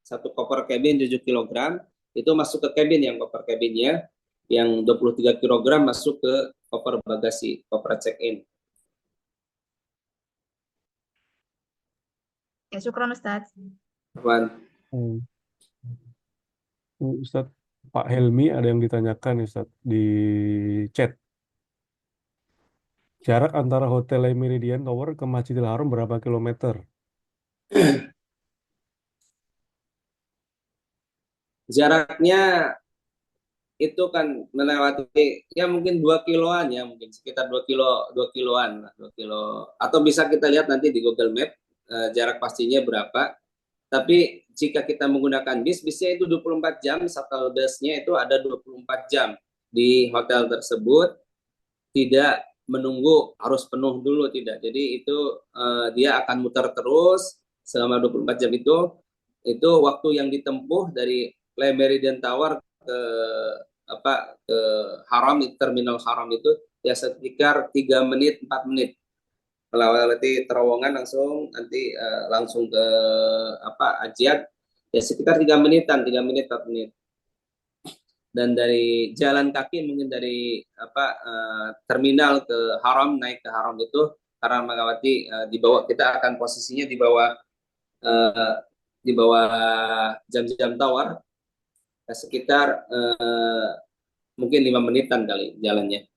Satu koper cabin 7 kilogram itu masuk ke cabin, yang koper cabinnya yang 23 kilogram masuk ke koper bagasi, koper check-in. Ya, syukron Ustaz. Apaan? Hmm. Ustadz, Pak Helmi ada yang ditanyakan Ustadz di chat. Jarak antara Hotel Le Meridian Tower ke Masjidil Haram berapa kilometer? Jaraknya itu kan melewati ya mungkin 2 kiloan ya, mungkin sekitar 2 kiloan lah, 2 kilo, atau bisa kita lihat nanti di Google Map jarak pastinya berapa. Tapi jika kita menggunakan bisnya itu 24 jam, shuttle busnya itu ada 24 jam di hotel tersebut, tidak menunggu harus penuh dulu, tidak. Jadi itu dia akan muter terus selama 24 jam itu waktu yang ditempuh dari Le Meridian Tower ke ke Haram, terminal Haram itu ya sekitar 3 menit 4 menit. Melewati terowongan nanti langsung ke Ajiat ya sekitar 3 menit 4 menit. Dan dari jalan kaki mungkin dari terminal ke Haram, naik ke Haram itu karena Megawati di bawah, kita akan posisinya di bawah jam-jam tower sekitar mungkin 5 menitan kali jalannya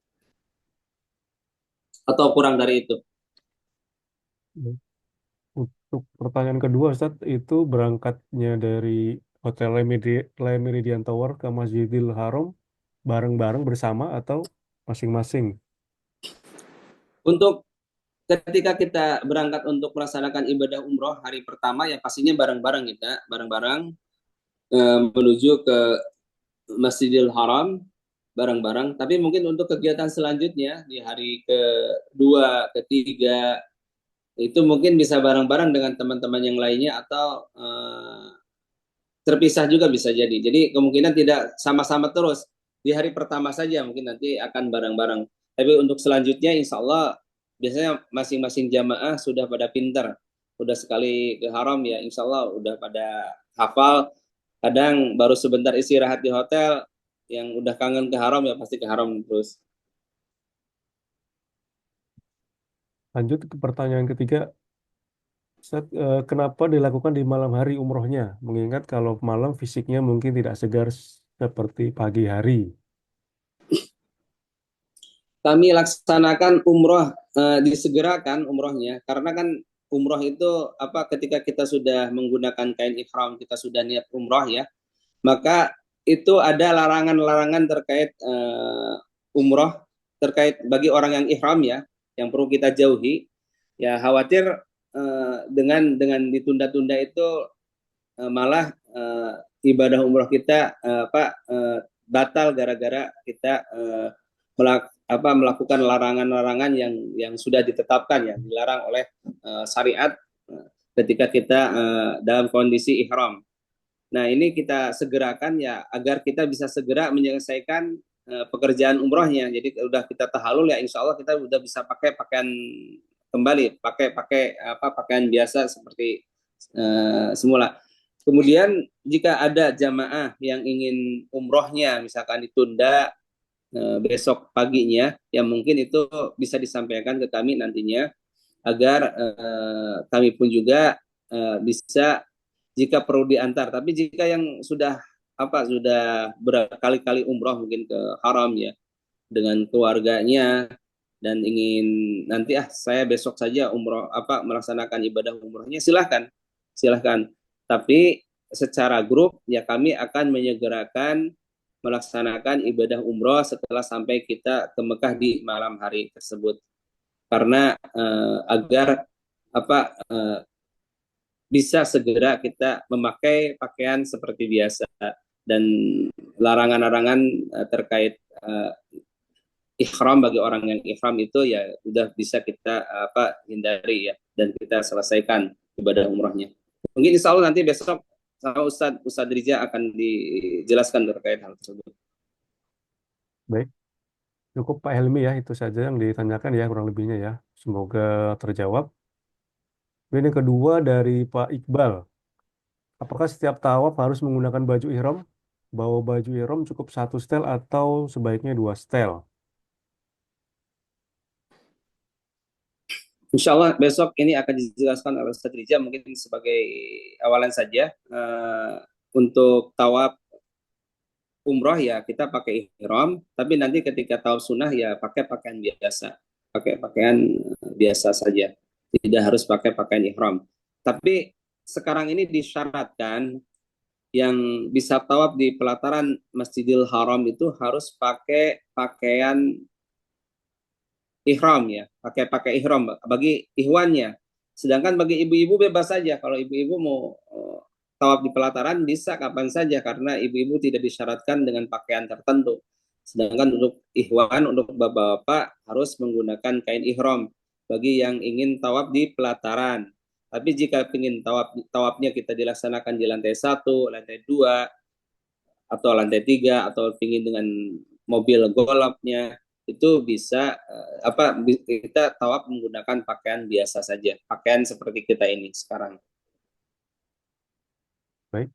atau kurang dari itu. Untuk pertanyaan kedua, Ustadz, itu berangkatnya dari Hotel Le Meridian Tower ke Masjidil Haram bareng-bareng bersama atau masing-masing? Untuk ketika kita berangkat untuk melaksanakan ibadah umroh hari pertama ya pastinya bareng-bareng kita, bareng-bareng menuju ke Masjidil Haram bareng-bareng. Tapi mungkin untuk kegiatan selanjutnya di hari kedua, ketiga itu mungkin bisa bareng-bareng dengan teman-teman yang lainnya atau terpisah juga bisa jadi. Jadi kemungkinan tidak sama-sama terus. Di hari pertama saja mungkin nanti akan bareng-bareng. Tapi untuk selanjutnya insya Allah biasanya masing-masing jamaah sudah pada pinter. Udah sekali ke haram ya insya Allah udah pada hafal. Kadang baru sebentar istirahat di hotel, yang udah kangen ke haram ya pasti ke haram terus. Lanjut ke pertanyaan ketiga, Ustadz, kenapa dilakukan di malam hari umrohnya? Mengingat kalau malam fisiknya mungkin tidak segar seperti pagi hari. Kami laksanakan umroh disegerakan umrohnya karena kan umroh itu ketika kita sudah menggunakan kain ihram, kita sudah niat umroh ya, maka itu ada larangan-larangan terkait umroh, terkait bagi orang yang ihram ya, yang perlu kita jauhi. Ya khawatir dengan ditunda-tunda itu malah ibadah umroh kita batal gara-gara kita melakukan larangan-larangan yang sudah ditetapkan ya, dilarang oleh syariat ketika kita dalam kondisi ihram. Nah, ini kita segerakan ya agar kita bisa segera menyelesaikan pekerjaan umrohnya. Jadi udah kita tahalul ya insya Allah kita udah bisa pakai pakaian kembali, pakai pakaian biasa seperti semula. Kemudian jika ada jamaah yang ingin umrohnya misalkan ditunda besok paginya, ya mungkin itu bisa disampaikan ke kami nantinya agar kami pun juga bisa jika perlu diantar. Tapi jika yang sudah berkali-kali umroh mungkin ke haram ya dengan keluarganya dan ingin nanti saya besok saja umroh melaksanakan ibadah umrohnya, silahkan, silahkan. Tapi secara grup ya kami akan menyegerakan melaksanakan ibadah umroh setelah sampai kita ke Mekah di malam hari tersebut, karena agar bisa segera kita memakai pakaian seperti biasa, dan larangan-larangan terkait ihram bagi orang yang ihram itu ya udah bisa kita hindari ya, dan kita selesaikan ibadah umrohnya. Mungkin insya Allah nanti besok sama Ustadz Riza akan dijelaskan terkait hal tersebut. Baik, cukup Pak Helmi ya, itu saja yang ditanyakan ya kurang lebihnya ya. Semoga terjawab. Kemudian yang kedua dari Pak Iqbal, apakah setiap tawaf harus menggunakan baju ihram? Bawa baju ihram cukup satu setel atau sebaiknya dua setel? Insya Allah besok ini akan dijelaskan oleh Ustadz Riza, mungkin sebagai awalan saja. Untuk tawaf umroh ya kita pakai ihram, tapi nanti ketika tawaf sunnah ya pakai pakaian biasa, pakai pakaian biasa saja, tidak harus pakai pakaian ihram. Tapi sekarang ini disyaratkan yang bisa tawaf di pelataran Masjidil Haram itu harus pakai pakaian ihram ya, pakai ihram bagi ihwannya. Sedangkan bagi ibu-ibu bebas saja, kalau ibu-ibu mau tawaf di pelataran bisa kapan saja, karena ibu-ibu tidak disyaratkan dengan pakaian tertentu. Sedangkan untuk ihwan, untuk bapak-bapak harus menggunakan kain ihram bagi yang ingin tawaf di pelataran. Tapi jika ingin tawafnya kita dilaksanakan di lantai 1, lantai 2, atau lantai 3, atau ingin dengan mobil golfnya, itu bisa kita tawaf menggunakan pakaian biasa saja, pakaian seperti kita ini sekarang. Baik,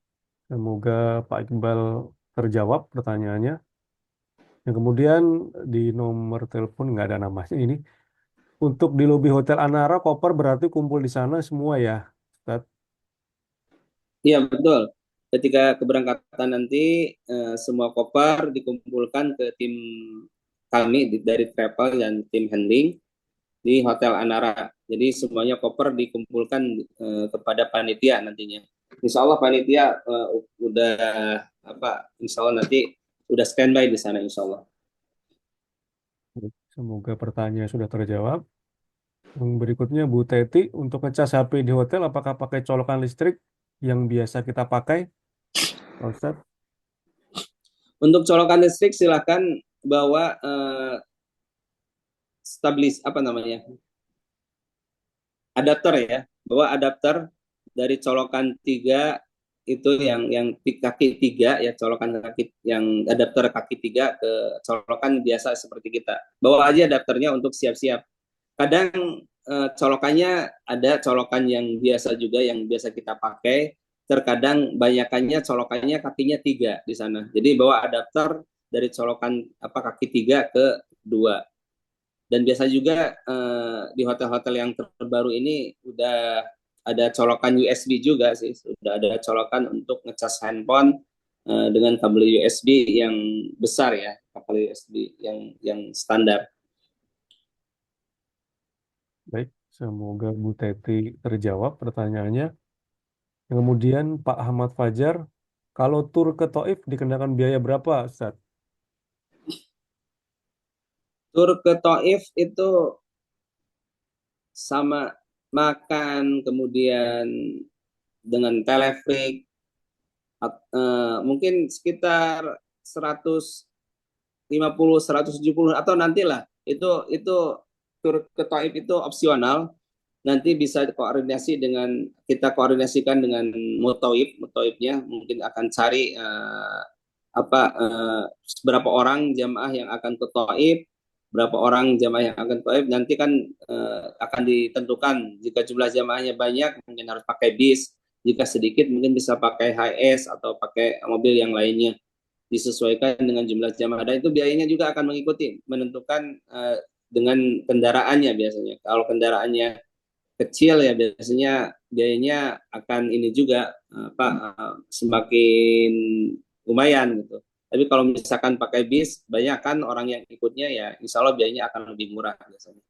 semoga Pak Iqbal terjawab pertanyaannya. Yang kemudian di nomor telepon nggak ada namanya ini. Untuk di lobi Hotel Anara, koper berarti kumpul di sana semua ya, Ustaz? Iya betul. Ketika keberangkatan nanti semua koper dikumpulkan ke tim kami dari travel dan tim handling di Hotel Anara. Jadi semuanya koper dikumpulkan kepada panitia nantinya. Insya Allah panitia udah Insya Allah nanti udah standby di sana Insya Allah. Semoga pertanyaan sudah terjawab. Yang berikutnya Bu Teti, untuk ngecas HP di hotel apakah pakai colokan listrik yang biasa kita pakai, Pak Ustadz? Untuk colokan listrik silakan bawa adapter ya, bawa adapter dari colokan 3 itu yang kaki 3 ya, colokan kaki yang adapter kaki 3 ke colokan biasa seperti kita. Bawa aja adapternya untuk siap-siap. Kadang colokannya ada colokan yang biasa juga yang biasa kita pakai. Terkadang banyakannya colokannya kakinya 3 di sana. Jadi bawa adapter dari colokan kaki 3 ke 2. Dan biasa juga di hotel-hotel yang terbaru ini udah ada colokan USB juga sih, sudah ada colokan untuk ngecas handphone dengan kabel USB yang besar ya, kabel USB yang standar. Baik, semoga Bu Teti terjawab pertanyaannya. Kemudian Pak Ahmad Fajar, kalau tur ke Taif dikenakan biaya berapa, Ustaz? Tur ke Taif itu sama makan, kemudian dengan teleferik, mungkin sekitar 150, 170 atau nantilah. Itu tur ke Taif itu opsional. Nanti bisa kita koordinasikan dengan Mutoibnya mungkin akan cari berapa orang jamaah yang akan ke Taif, berapa orang jamaah yang akan ke Taif, nanti kan akan ditentukan. Jika jumlah jamaahnya banyak mungkin harus pakai bis, jika sedikit mungkin bisa pakai HS atau pakai mobil yang lainnya, disesuaikan dengan jumlah jamaah, dan itu biayanya juga akan mengikuti, menentukan dengan kendaraannya biasanya. Kalau kendaraannya kecil ya biasanya biayanya akan ini juga semakin lumayan gitu. Tapi kalau misalkan pakai bis, banyak kan orang yang ikutnya ya, insya Allah biayanya akan lebih murah biasanya.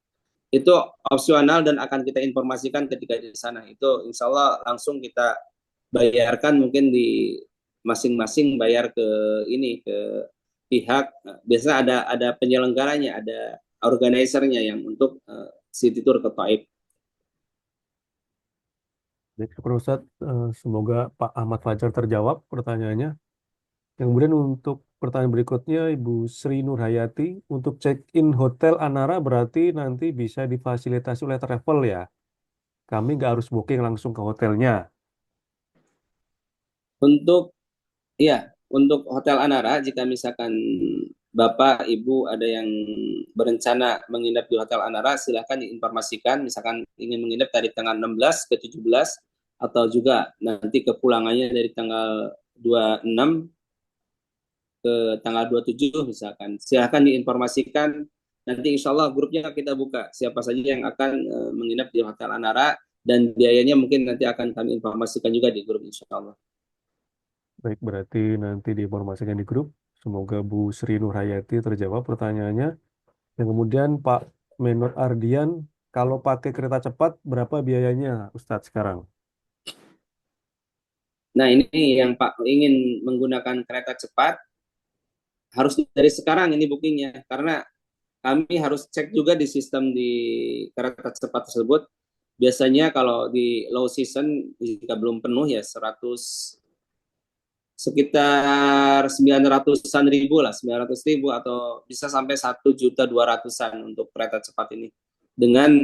Itu opsional dan akan kita informasikan ketika di sana. Itu insya Allah langsung kita bayarkan mungkin di masing-masing bayar ke ini ke pihak. Biasanya ada penyelenggaranya, ada organisernya yang untuk city tour ke Taif. Baik, syukur Ustadz. Semoga Pak Ahmad Fajar terjawab pertanyaannya. Yang kemudian untuk pertanyaan berikutnya, Ibu Sri Nurhayati, untuk check-in hotel Anara berarti nanti bisa difasilitasi oleh travel ya? Kami nggak harus booking langsung ke hotelnya. Untuk ya, untuk Hotel Anara, jika misalkan Bapak, Ibu ada yang berencana menginap di Hotel Anara, silahkan diinformasikan, misalkan ingin menginap dari tanggal 16 ke 17, atau juga nanti kepulangannya dari tanggal 26 ke tanggal 27 misalkan. Silahkan diinformasikan, nanti insya Allah grupnya kita buka, siapa saja yang akan menginap di Hotel Anara, dan biayanya mungkin nanti akan kami informasikan juga di grup insya Allah. Baik, berarti nanti diinformasikan di grup. Semoga Bu Sri Nurhayati terjawab pertanyaannya. Yang kemudian Pak Menot Ardian, kalau pakai kereta cepat berapa biayanya Ustadz sekarang? Nah, ini yang Pak ingin menggunakan kereta cepat, harus dari sekarang ini bookingnya, karena kami harus cek juga di sistem di kereta cepat tersebut. Biasanya kalau di low season, jika belum penuh ya 100, sekitar 900-an ribu lah, 900 ribu atau bisa sampai 1.200.000-an untuk kereta cepat ini. Dengan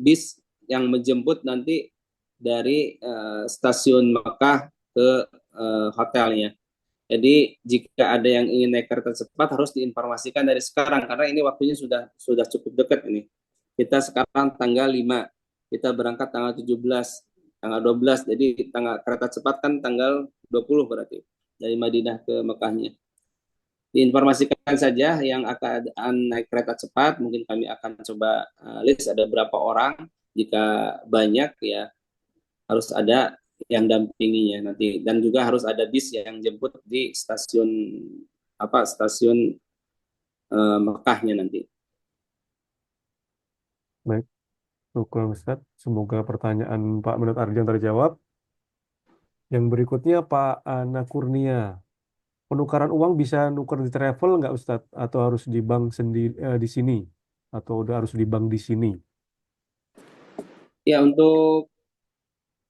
bis yang menjemput nanti dari stasiun Mekah ke hotelnya. Jadi jika ada yang ingin naik kereta cepat harus diinformasikan dari sekarang, karena ini waktunya sudah cukup dekat ini. Kita sekarang tanggal 5, kita berangkat tanggal 17, tanggal 12, jadi tanggal kereta cepat kan tanggal 20 berarti dari Madinah ke Mekahnya. Diinformasikan saja yang akan naik kereta cepat, mungkin kami akan coba list ada berapa orang. Jika banyak ya harus ada yang dampinginya nanti, dan juga harus ada bis yang jemput di stasiun Mekahnya nanti. Baik, syukur Ustadz. Semoga pertanyaan Pak Menot Ardian terjawab. Yang berikutnya Pak Ana Kurnia. Penukaran uang bisa nuker di travel nggak Ustadz? Atau harus di bank sendiri di sini? Atau udah harus di bank di sini? Ya, untuk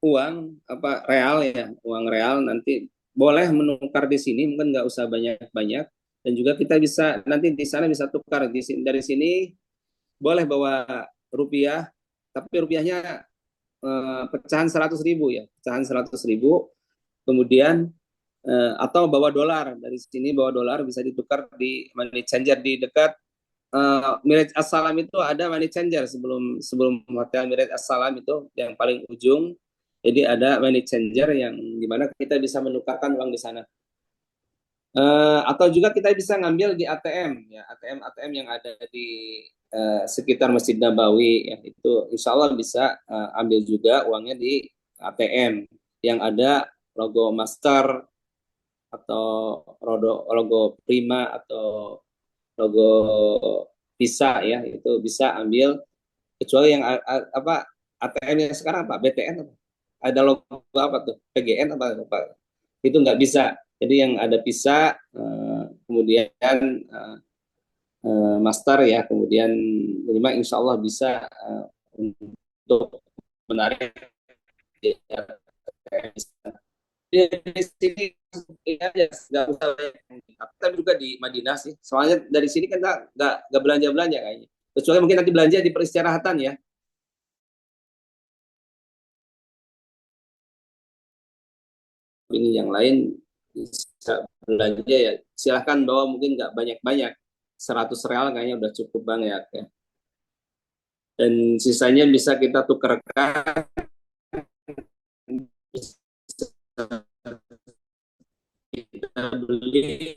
uang real ya, uang real nanti boleh menukar di sini, mungkin nggak usah banyak-banyak, dan juga kita bisa nanti di sana bisa tukar dari sini, boleh bawa rupiah, tapi rupiahnya pecahan 100.000 ya, pecahan 100.000. Kemudian atau bawa dolar, dari sini bawa dolar bisa ditukar di money changer di dekat Miraj As-Salam. Itu ada money changer sebelum sebelum hotel Miraj As-Salam itu yang paling ujung. Jadi ada money changer yang dimana kita bisa menukarkan uang di sana. Atau juga kita bisa ngambil di ATM ya, ATM yang ada di sekitar Masjid Nabawi ya, itu insya Allah bisa ambil juga uangnya di ATM yang ada logo Master atau logo Prima atau logo Visa ya, itu bisa ambil, kecuali yang ATM yang sekarang apa BTN apa? Ada logo apa tuh, PGN apa itu nggak bisa. Jadi yang ada Visa, kemudian Master ya, kemudian 5 insya Allah bisa untuk menarik di sini ya, nggak usah, tapi juga di Madinah sih. Soalnya dari sini kan nggak belanja kayaknya. Kecuali mungkin nanti belanja di peristirahatan ya. Ini yang lain bisa belanja ya. Silahkan bawa, mungkin nggak banyak-banyak. 100 real kayaknya udah cukup banget ya. Dan sisanya bisa kita tukarkan, kita beli.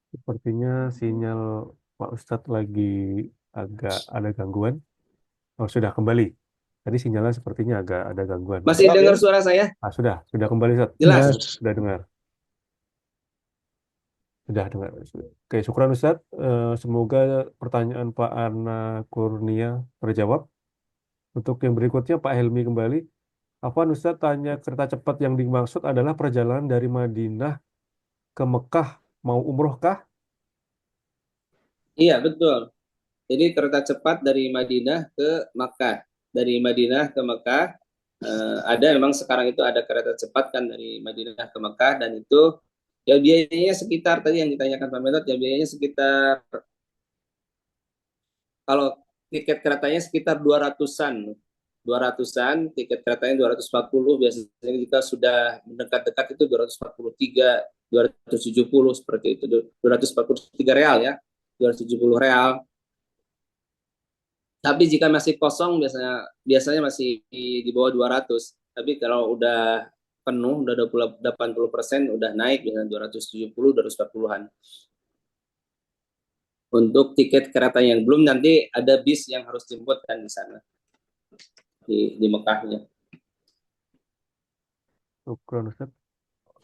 Sepertinya sinyal Pak Ustadz lagi agak ada gangguan. Oh, sudah kembali. Tadi sinyalnya sepertinya agak ada gangguan. Masih Siap ya? dengar suara saya? Sudah kembali, Ustadz. Jelas? Sudah dengar. Sudah dengar. Oke, syukuran Ustadz. Semoga pertanyaan Pak Ana Kurnia terjawab. Untuk yang berikutnya Pak Helmi kembali. Afwan Ustadz tanya kereta cepat yang dimaksud adalah perjalanan dari Madinah ke Mekah mau umroh kah? Iya, betul. Jadi kereta cepat dari Madinah ke Makkah. Dari Madinah ke Makkah, ada memang sekarang itu ada kereta cepat kan dari Madinah ke Makkah, dan itu ya biayanya sekitar tadi yang ditanyakan Pak Menot, ya biayanya sekitar, kalau tiket keretanya sekitar 200-an. 200-an, tiket keretanya 240, biasanya jika sudah mendekat-dekat itu 243, 270 seperti itu. 243 real ya. 270 real. Tapi jika masih kosong biasanya masih di bawah 200. Tapi kalau udah penuh, udah 80%, udah naik dengan 270, 240-an. Untuk tiket kereta yang belum, nanti ada bis yang harus jemput kan di sana. Di Mekahnya. Syukuran Ustadz.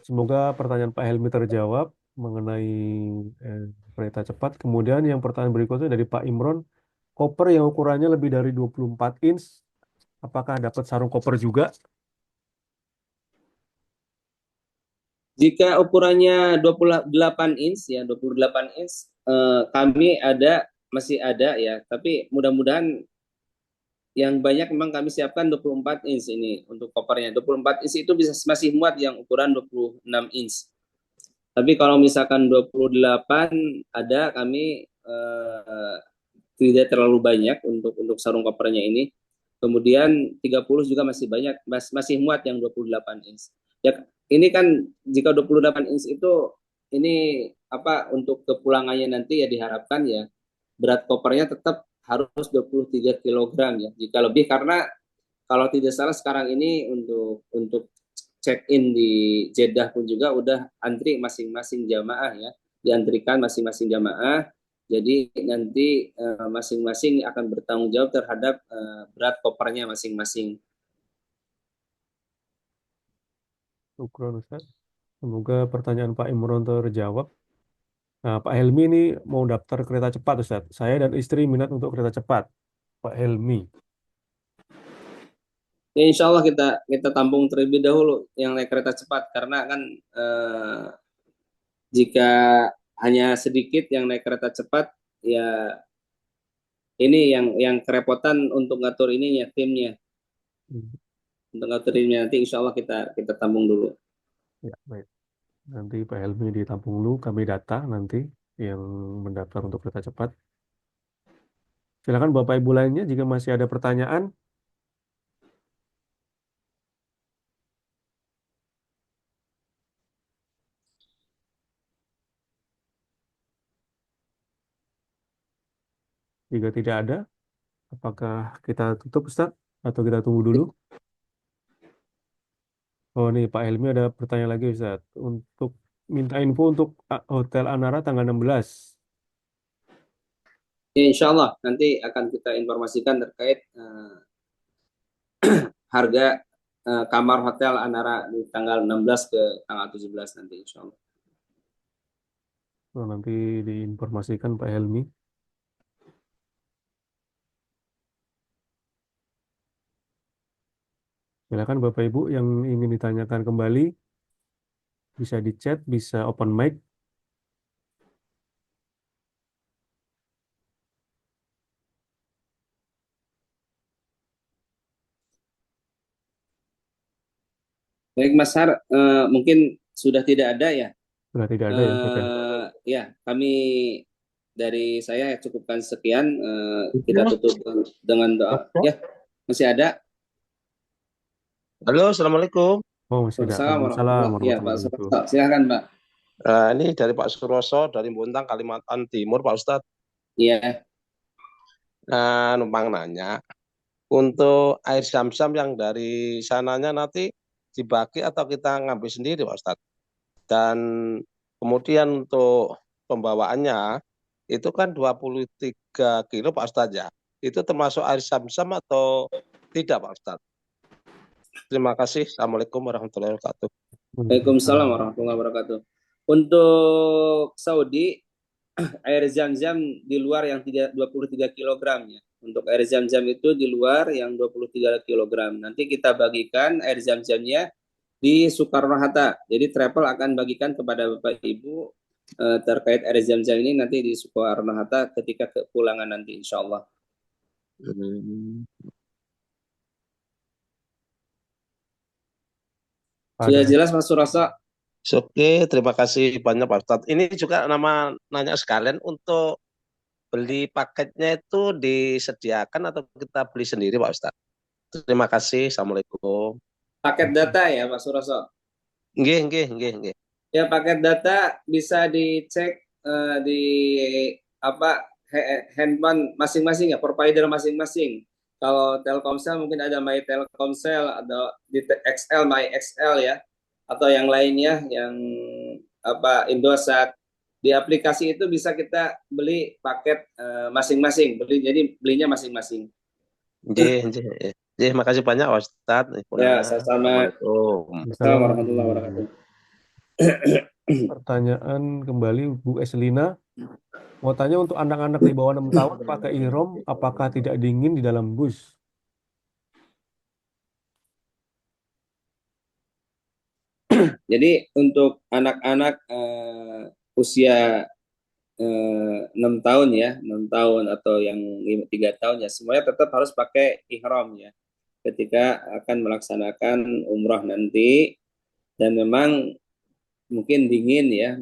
Semoga pertanyaan Pak Helmi terjawab mengenai kereta cepat. Kemudian yang pertanyaan berikutnya dari Pak Imron. Koper yang ukurannya lebih dari 24 inch, apakah dapat sarung koper juga? Jika ukurannya 28 inch ya, 28 inch, kami masih ada ya, tapi mudah-mudahan yang banyak memang kami siapkan 24 inch ini untuk kopernya. 24 inch itu masih muat yang ukuran 26 inch. Tapi kalau misalkan 28 ada, kami tidak terlalu banyak untuk sarung kopernya ini. Kemudian 30 juga masih banyak, masih muat yang 28 inch. Ya, ini kan jika 28 inch itu ini untuk kepulangannya nanti ya diharapkan ya berat kopernya tetap harus 23 kg ya. Jika lebih, karena kalau tidak salah sekarang ini untuk check in di Jeddah pun juga udah antri masing-masing jamaah ya. Diantrikan masing-masing jamaah. Jadi nanti masing-masing akan bertanggung jawab terhadap berat kopernya masing-masing. Syukur Ustaz. Semoga pertanyaan Pak Imron terjawab. Nah, Pak Helmi ini mau daftar kereta cepat Ustaz. Saya dan istri minat untuk kereta cepat. Pak Helmi. Ya, insya Allah kita tampung terlebih dahulu yang naik kereta cepat, karena kan jika hanya sedikit yang naik kereta cepat, ya ini yang kerepotan untuk ngatur ininya, timnya. Untuk ngatur timnya nanti insya Allah kita tampung dulu. Ya, baik. Nanti Pak Helmi ditampung dulu, kami data nanti yang mendaftar untuk kereta cepat. Silakan Bapak Ibu lainnya jika masih ada pertanyaan. Jika tidak ada, apakah kita tutup Ustaz? Atau kita tunggu dulu? Oh nih Pak Helmi ada pertanyaan lagi Ustaz. Untuk minta info untuk Hotel Anara tanggal 16. Ya, insya Allah nanti akan kita informasikan terkait harga kamar Hotel Anara di tanggal 16 ke tanggal 17 nanti insya Allah. Oh, nanti diinformasikan Pak Helmi. Silakan Bapak Ibu yang ingin ditanyakan kembali, bisa di chat, bisa open mic. Baik Mas Har, mungkin sudah tidak ada ya. Sudah tidak ada ya Ustaz ya? Ya, kami dari saya cukupkan sekian. Kita tutup dengan doa. Ya, masih ada. Halo, Assalamualaikum. Oh, masih ada. Assalamualaikum warahmatullahi wabarakatuh. Ya, Pak, silakan Pak. Ini dari Pak Suroso dari Bontang, Kalimantan Timur, Pak Ustadz. Iya. Numpang nanya, untuk air zam-zam yang dari sananya nanti dibagi atau kita ngambil sendiri, Pak Ustadz? Dan kemudian untuk pembawaannya itu kan 23 kilo Pak Ustadz ya. Itu termasuk air zam-zam atau tidak Pak Ustadz? Terima kasih. Assalamualaikum warahmatullahi wabarakatuh. Waalaikumsalam warahmatullahi wabarakatuh. Untuk Saudi, air zam-zam di luar yang 23 kg ya. Untuk air zam-zam itu di luar yang 23 kg. Nanti kita bagikan air zam-zamnya di Soekarno-Hatta. Jadi travel akan bagikan kepada Bapak Ibu terkait air zam-zam ini nanti di Soekarno-Hatta ketika kepulangan nanti insya Allah. Sudah jelas Mas Surasa? Oke, terima kasih banyak Pak Ustadz. Ini juga nanya sekalian untuk beli paketnya itu disediakan atau kita beli sendiri Pak Ustadz? Terima kasih. Assalamualaikum. Paket data ya Mas Surasa? Nggih. Ya, paket data bisa dicek di handphone masing-masing ya, provider masing-masing. Kalau Telkomsel mungkin ada My Telkomsel, ada di XL My XL ya, atau yang lainnya yang Indosat. Di aplikasi itu bisa kita beli paket masing-masing, jadi belinya masing-masing. Nggih, makasih banyak Pak Ustadz. Ya, sama-sama. Assalamualaikum. Assalamualaikum warahmatullahi wabarakatuh. Pertanyaan kembali Bu Eslina. Mau tanya untuk anak-anak di bawah 6 tahun pakai ihram, apakah tidak dingin di dalam bus? Jadi untuk anak-anak usia 6 tahun ya, 6 tahun atau yang 3 tahun ya, semuanya tetap harus pakai ihram ya ketika akan melaksanakan umroh nanti. Dan memang mungkin dingin ya,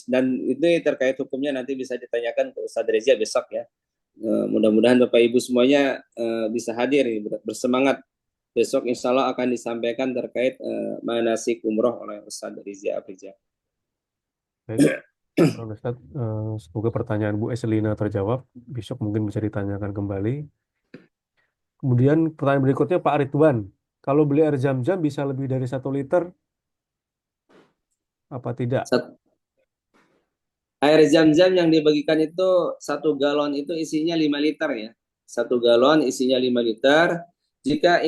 dan itu terkait hukumnya nanti bisa ditanyakan ke Ustadz Reza besok ya. Mudah-mudahan Bapak Ibu semuanya bisa hadir bersemangat. Besok insya Allah akan disampaikan terkait manasik umroh oleh Ustadz Reza Afrija. Baik, Ustadz, semoga pertanyaan Bu Eslina terjawab. Besok mungkin bisa ditanyakan kembali. Kemudian pertanyaan berikutnya Pak Ridwan. Kalau beli air zam-zam bisa lebih dari 1 liter? Apa tidak? Air zam-zam yang dibagikan itu 1 galon itu isinya 5 liter ya. 1 galon isinya 5 liter. Jika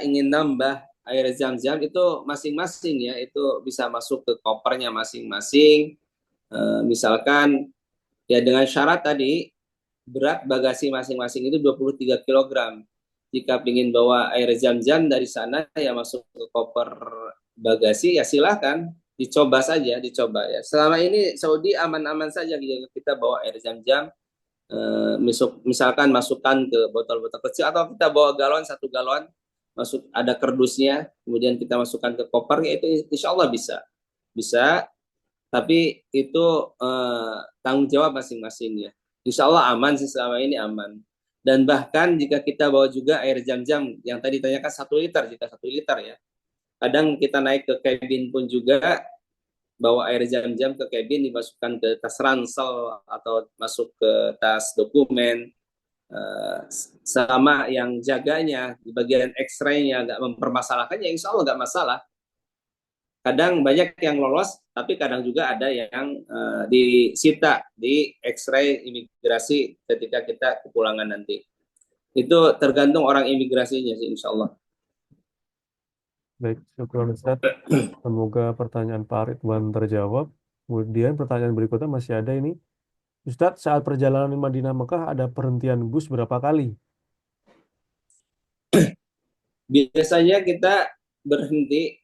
ingin nambah air zam-zam itu masing-masing ya, itu bisa masuk ke kopernya masing-masing. Misalkan ya dengan syarat tadi berat bagasi masing-masing itu 23 kg. Jika ingin bawa air zam-zam dari sana ya masuk ke koper bagasi ya silahkan dicoba saja, dicoba ya. Selama ini Saudi aman-aman saja kita bawa air zam-zam. Misalkan masukkan ke botol-botol kecil atau kita bawa galon, 1 galon, masuk ada kerdusnya, kemudian kita masukkan ke koper, ya itu insya Allah bisa, tapi itu tanggung jawab masing-masing ya. Insya Allah aman sih, selama ini aman. Dan bahkan jika kita bawa juga air zam-zam yang tadi ditanyakan 1 liter, jika 1 liter ya, kadang kita naik ke kabin pun juga bawa air zam-zam ke kabin, dimasukkan ke tas ransel atau masuk ke tas dokumen. Sama yang jaganya di bagian X-ray-nya nggak mempermasalahkan, ya insya Allah nggak masalah. Kadang banyak yang lolos, tapi kadang juga ada yang disita di X-ray imigrasi ketika kita kepulangan nanti. Itu tergantung orang imigrasinya sih insya Allah. Baik, syukur Ustaz. Semoga pertanyaan Pak Ridwan terjawab. Kemudian pertanyaan berikutnya masih ada ini. Ustadz, saat perjalanan di Madinah Mekah ada perhentian bus berapa kali? Biasanya kita berhenti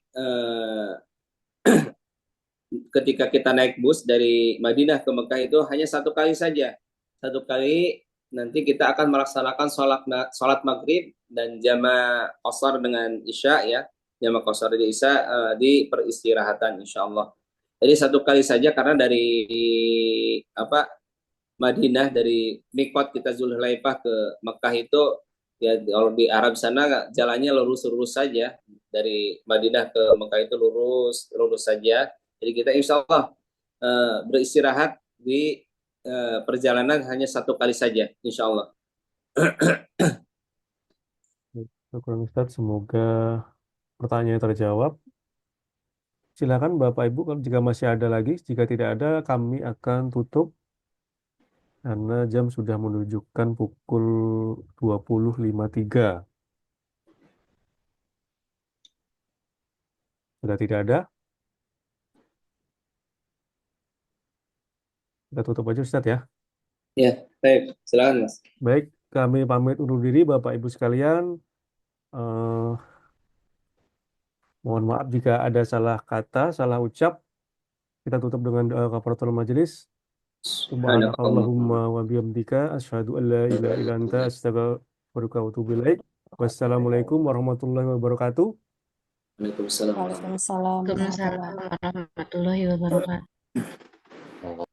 ketika kita naik bus dari Madinah ke Mekah itu hanya 1 kali saja. 1 kali nanti kita akan melaksanakan sholat maghrib dan jama' qashar dengan isya ya. Jama' qashar di isya di peristirahatan insya Allah. Jadi 1 kali saja, karena dari Madinah, dari mikot kita Zulhulaifah ke Mekah itu ya, kalau di Arab sana jalannya lurus-lurus saja. Dari Madinah ke Mekah itu lurus saja. Jadi kita insya Allah beristirahat di perjalanan hanya 1 kali saja, insya Allah. Syukur Ustadz, semoga pertanyaan terjawab. Silakan Bapak Ibu kalau jika masih ada lagi. Jika tidak ada, kami akan tutup karena jam sudah menunjukkan pukul 20.53. Sudah tidak ada, kita tutup aja Ustadz ya. Ya, baik. Silakan Mas. Baik, kami pamit undur diri Bapak Ibu sekalian. Eh, Mohon maaf jika ada salah kata, salah ucap. Kita tutup dengan doa kafaratul majelis. Subhanakallahumma wa bihamdika asyhadu an la ilaha illa anta astaghfiruka wa atubu ilaik. Wassalamualaikum warahmatullahi wabarakatuh. Waalaikumsalam. Waalaikumsalam warahmatullahi Waalaikumsalam wabarakatuh. warahmatullahi wabarakatuh.